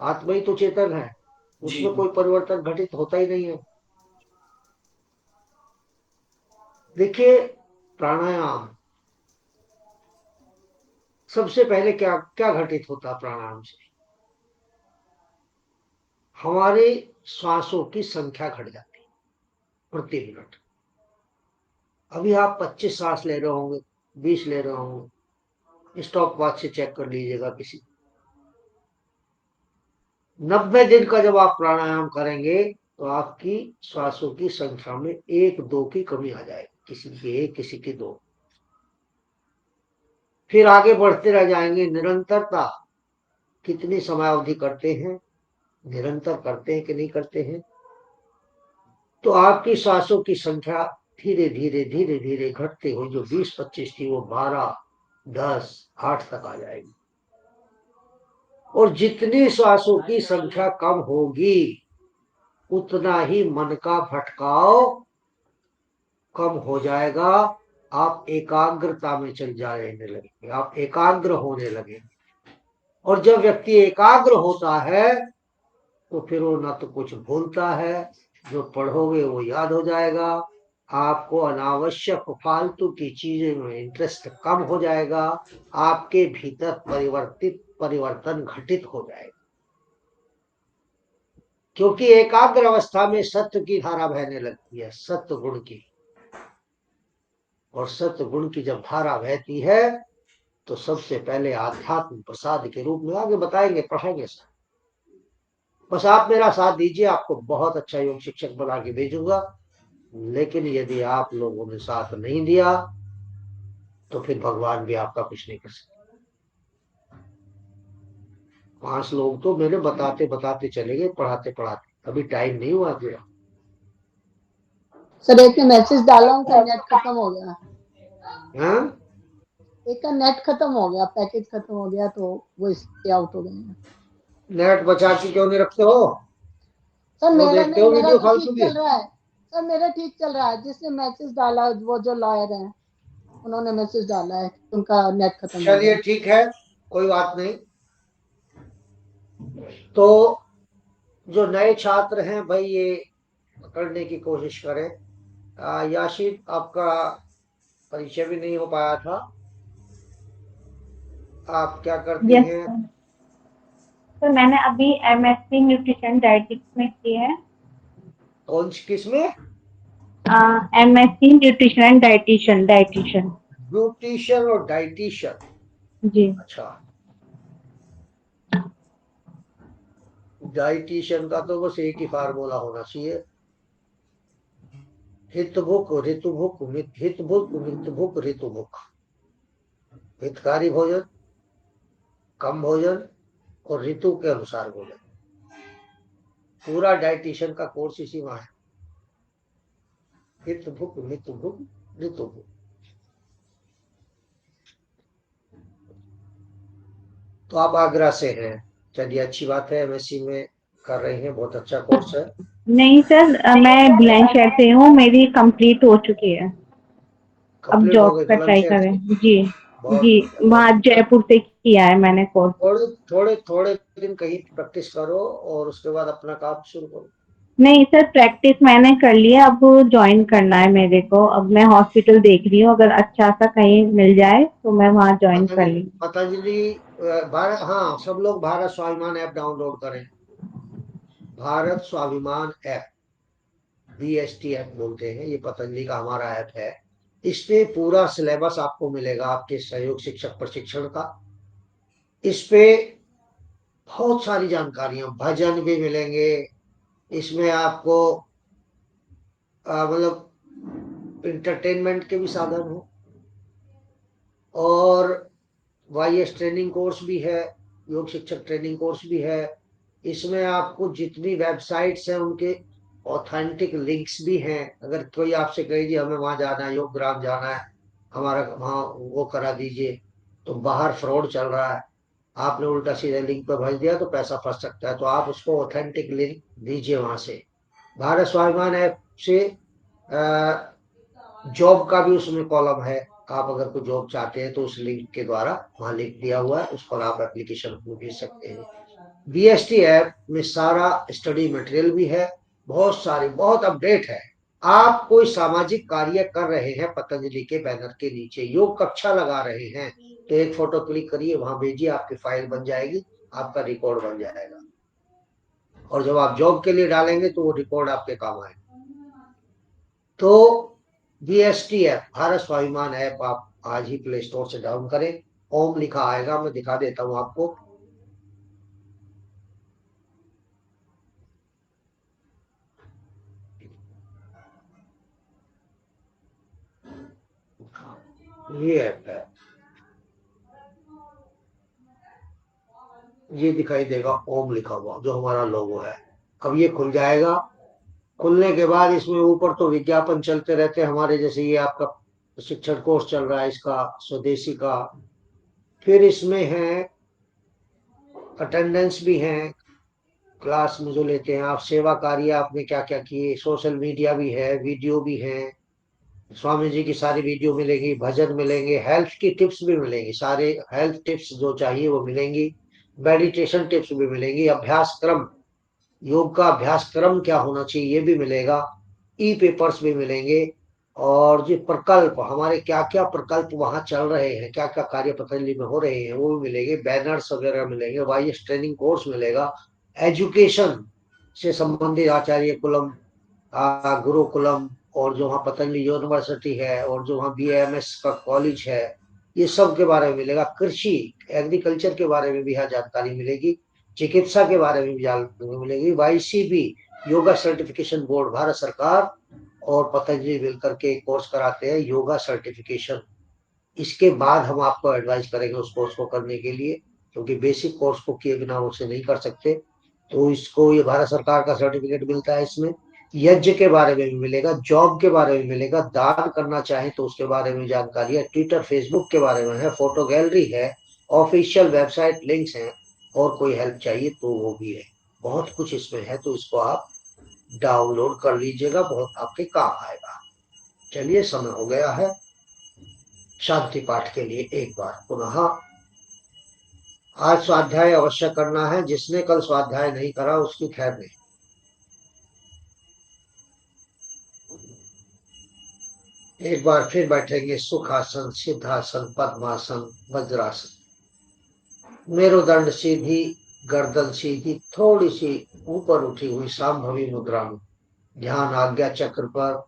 आत्मा ही तो चेतन है, जी उसमें कोई परिवर्तन घटित होता ही नहीं है। देखिए, प्राणायाम सबसे पहले क्या क्या घटित होता प्राणायाम से? हमारे श्वासों की संख्या घट जाती है प्रति मिनट। अभी आप 25 सांस ले रहे होंगे, 20 ले रहे होंगे, स्टॉप वॉच से चेक कर लीजिएगा किसी। 90 दिन का जब आप प्राणायाम करेंगे तो आपकी श्वासों की संख्या में 1-2 की कमी आ जाएगी, किसी की 1, किसी की 2। फिर आगे बढ़ते रह जाएंगे। निरंतरता कितनी समयावधि करते हैं, निरंतर करते हैं कि नहीं करते हैं, तो आपकी सांसों की संख्या धीरे धीरे धीरे धीरे घटते हुए जो 20-25 थी वो 12, 10, 8 तक आ जाएगी। और जितनी श्वासों की संख्या कम होगी उतना ही मन का भटकाव कम हो जाएगा। आप एकाग्रता में चल जाने लगेंगे, आप एकाग्र होने लगेंगे। और जब व्यक्ति एकाग्र होता है तो फिर वो न तो कुछ भूलता है, जो पढ़ोगे वो याद हो जाएगा। आपको अनावश्यक फालतू की चीजें में इंटरेस्ट कम हो जाएगा। आपके भीतर परिवर्तन घटित हो जाएगा, क्योंकि एकाग्र अवस्था में सत्य की धारा बहने लगती है, सत्य गुण की। और सत्य गुण की जब धारा बहती है तो सबसे पहले आध्यात्म प्रसाद के रूप में, आगे बताएंगे, पढ़ाएंगे सर। बस आप मेरा साथ दीजिए, आपको बहुत अच्छा योग शिक्षक बना के भेजूंगा। लेकिन यदि आप लोगों ने साथ नहीं दिया तो फिर भगवान भी आपका कुछ नहीं कर सकते। 5 लोग तो मैंने बताते बताते चले गए, पढ़ाते पढ़ाते, अभी टाइम नहीं हुआ गया। सर एक ने मैसेज डाला, उनका नेट खत्म हो गया। हाँ? एक का नेट खत्म हो गया, पैकेज खत्म हो गया, तो वो इसलिए आउट हो गए हैं। नेट बचा के क्यों नहीं रखते हो? सर वो मेरा देखते नहीं, हो मेरा वीडियो तो फालतू ठीक की? चल रहा है। सर मेरा ठीक चल रहा है। जिसने मैसेज डाला, वो जो लॉयर है, उन्होंने मैसेज डाला है कि उनका नेट खत्म हो चलिए गया। ठीक है, कोई बात नहीं। तो जो नए छात्र हैं भाई, ये पकड़ने की कोशिश करें। याशिद, आपका परिचय भी नहीं हो पाया था। आप क्या करती यस हैं? सर। तो मैंने अभी एमएससी न्यूट्रिशन डाइटिक्स में की है। कौन सी, किस में? MSc nutrition and dietitian. Beautician और डाइटिशियन। जी। अच्छा, डाइटिशियन का तो बस एक ही फार्मूला होना चाहिए, हित भुक ऋतु भुक, हित भुक मित भुक ऋतु भुक। हितकारी भोजन, कम भोजन और ऋतु के अनुसार भोजन। पूरा डाइटिशियन का कोर्स इसी में है, हित भुक मित भुक ऋतु भुक। तो आप आगरा से हैं, चलिए अच्छी बात है, एमएससी में कर रही हैं, बहुत अच्छा कोर्स है। नहीं सर, मैं बुलंदशहर से हूँ, मेरी कंप्लीट हो चुकी है। अब कंप्लीट हो जॉब गई का ट्राई बुलंदशहर करें। से? जी। बहुत जी, बढ़िया, बहुत वहाँ बढ़िया। जयपुर से किया है मैंने कोर्स। थोड़े थोड़े थोड़े दिन कहीं प्रैक्टिस करो और उसके बाद अपना काम शुरू करो। नहीं सर, प्रैक्टिस मैंने कर लिया, अब ज्वाइन करना है मेरे को। अब मैं हॉस्पिटल देख रही हूँ, अगर अच्छा सा कहीं मिल जाए तो मैं वहाँ ज्वाइन कर लूँ। पतंजलि, भारत, हाँ, सब लोग भारत स्वाभिमान ऐप डाउनलोड करें। Bharat Swabhiman app, BST app बोलते हैं, ये पतंजलि का हमारा ऐप है। इस पे पूरा सिलेबस आपको मिलेगा आपके सहयोग शिक्षक प्रशिक्षण का। इस पे बहुत सारी जानकारियां, भजन भी मिलेंगे इसमें आपको, मतलब इंटरटेनमेंट के भी साधन हो, और वाईएस ट्रेनिंग कोर्स भी है, योग शिक्षक ट्रेनिंग कोर्स भी है। इसमें आपको जितनी वेबसाइट्स हैं उनके ऑथेंटिक लिंक्स भी हैं। अगर कोई आपसे कहे जी हमें वहां जाना है, योग ग्राम जाना है, हमारा वहां वो करा दीजिए, तो बाहर फ्रॉड चल रहा है, आपने उल्टा सीधे लिंक पर भेज दिया तो पैसा फंस सकता है, तो आप उसको ऑथेंटिक लिंक दीजिए वहां से। भारत स्वाभिमान ऐप से जॉब का भी उसमें कॉलम है, आप अगर कोई जॉब चाहते हैं तो उस लिंक के द्वारा वहां लिंक दिया हुआ है, उस पर आप एप्लीकेशन को भेज सकते हैं। बीएसटी ऐप में सारा स्टडी मटेरियल भी है, बहुत सारी, बहुत अपडेट है। आप कोई सामाजिक कार्य कर रहे हैं पतंजलि के बैनर के नीचे, योग कक्षा लगा रहे हैं, तो एक फोटो क्लिक करिए, वहां भेजिए, आपकी फाइल बन जाएगी, आपका रिकॉर्ड बन जाएगा, और जब आप जॉब के लिए डालेंगे तो वो रिकॉर्ड आपके काम आएगा। तो BST app, Bharat Swabhiman app, आप आज ही प्ले स्टोर से डाउन करें। ओम लिखा आएगा, मैं दिखा देता हूं आपको। ये ऐप है, ये दिखाई देगा ओम लिखा हुआ, जो हमारा लोगो है। अब ये खुल जाएगा। खुलने के बाद इसमें ऊपर तो विज्ञापन चलते रहते हैं हमारे, जैसे ये आपका शिक्षण कोर्स चल रहा है इसका, स्वदेशी का। फिर इसमें है अटेंडेंस भी है, क्लास में जो लेते हैं आप, सेवा कार्य आपने क्या क्या किए, सोशल मीडिया भी है, वीडियो भी है, स्वामी जी की सारी वीडियो मिलेगी, भजन मिलेंगे, हेल्थ की टिप्स भी मिलेंगी, सारे हेल्थ टिप्स जो चाहिए वो मिलेंगी, मेडिटेशन टिप्स भी मिलेंगी, अभ्यास क्रम, योग का अभ्यास क्रम क्या होना चाहिए ये भी मिलेगा, ई पेपर्स भी मिलेंगे, और जो प्रकल्प हमारे क्या क्या प्रकल्प वहां चल रहे हैं, क्या क्या कार्य पतंजलि में हो रहे हैं वो भी मिलेंगे, बैनर्स वगैरह मिलेंगे, वाईएस ट्रेनिंग कोर्स मिलेगा, एजुकेशन से संबंधित आचार्य कुलम, गुरुकुलम, और जो वहाँ पतंजलि यूनिवर्सिटी है, और जो वहाँ बीएमएस का कॉलेज है, ये सब के बारे में मिलेगा। कृषि, एग्रीकल्चर के बारे में भी यहाँ जानकारी मिलेगी, चिकित्सा के बारे में भी जानकारी मिलेगी। वाईसीबी, योगा सर्टिफिकेशन बोर्ड, भारत सरकार और पतंजलि मिलकर के कोर्स कराते हैं योगा सर्टिफिकेशन। इसके बाद हम आपको एडवाइस करेंगे उस कोर्स को करने के लिए, क्योंकि बेसिक कोर्स को किए बिना उसे नहीं कर सकते। तो इसको, ये भारत सरकार का सर्टिफिकेट मिलता है इसमें। यज्ञ के बारे में भी मिलेगा, जॉब के बारे में मिलेगा, दान करना चाहे तो उसके बारे में जानकारी है, ट्विटर फेसबुक के बारे में है, फोटो गैलरी है, ऑफिशियल वेबसाइट लिंक्स हैं, और कोई हेल्प चाहिए तो वो भी है। बहुत कुछ इसमें है, तो इसको आप डाउनलोड कर लीजिएगा, बहुत आपके काम आएगा। चलिए, समय हो गया है शांति पाठ के लिए। एक बार पुनः आज स्वाध्याय अवश्य करना है, जिसने कल स्वाध्याय नहीं करा उसकी खैर नहीं। एक बार फिर बैठेंगे, सुखासन, सिद्धासन, पद्मासन, वज्रासन। मेरुदंड सीधी, गर्दन सीधी, थोड़ी सी ऊपर उठी हुई सांभवी मुद्रा में, ध्यान आज्ञा चक्र पर,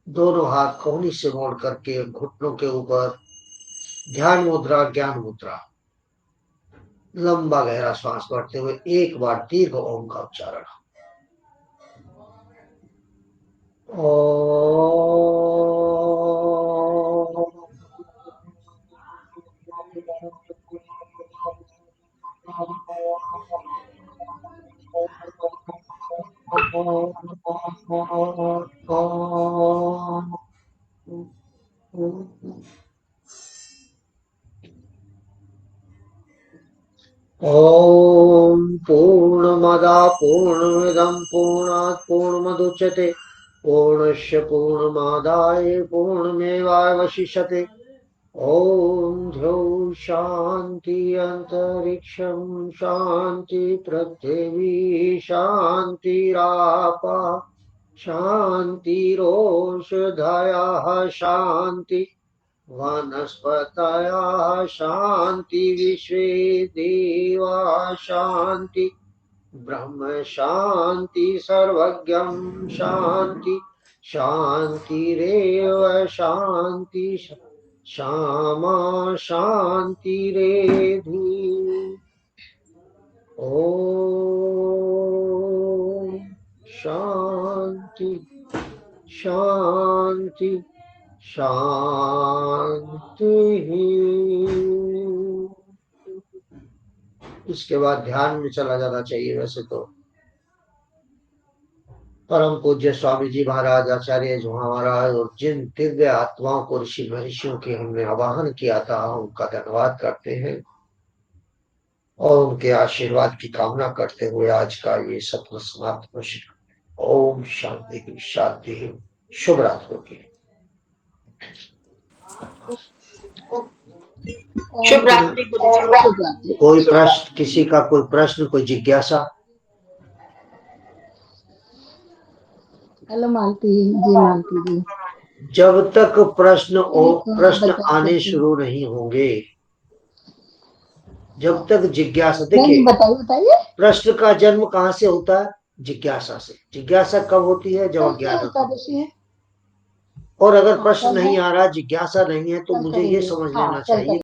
दोनों हाथ कोहनी से मोड़ करके घुटनों के ऊपर, ध्यान मुद्रा, ज्ञान मुद्रा। लंबा गहरा श्वास भरते हुए एक बार दीर्घ ओम का उच्चारण। ओम पूर्णमदा पूर्णमिदं पूर्णात् पूर्णमुदच्यते पूर्णस्य पूर्णमादाय पूर्णमेवावशिष्यते। ओम ध्रुव शांति अंतरिक्षं शांति पृथिवी शांतिरापा शांतिरोषधयः शांति वनस्पतयः शांति विश्वे देवा शांति ब्रह्म शांति सर्वज्ञं शांति शांतिरेव शांति श्यामा शांतिरेधि। ओम शांति शांति शांति। इसके बाद ध्यान में चला जाना चाहिए। वैसे तो परम पूज्य स्वामी जी महाराज, आचार्य जो महाराज और जिन दिव्य आत्माओं को ऋषि महर्षियों के हमने आवाहन किया था, उनका धन्यवाद करते हैं और उनके आशीर्वाद की कामना करते हुए आज का ये सत्र समाप्त घोषित। ओम शांति शांति। शुभ रात्रि। शुभ रात्रि गुरुजी। कोई प्रश्न, किसी का कोई प्रश्न, कोई जिज्ञासा? हेलो मालती जी, मालती जी। जब तक प्रश्न आने शुरू नहीं होंगे, जब तक जिज्ञासा, देखिए बताइए प्रश्न का जन्म कहाँ से होता है? जिज्ञासा से। जिज्ञासा कब होती है? जब अज्ञान होता है। और अगर प्रश्न नहीं आ रहा, जिज्ञासा नहीं है, तो मुझे ये समझ लेना चाहिए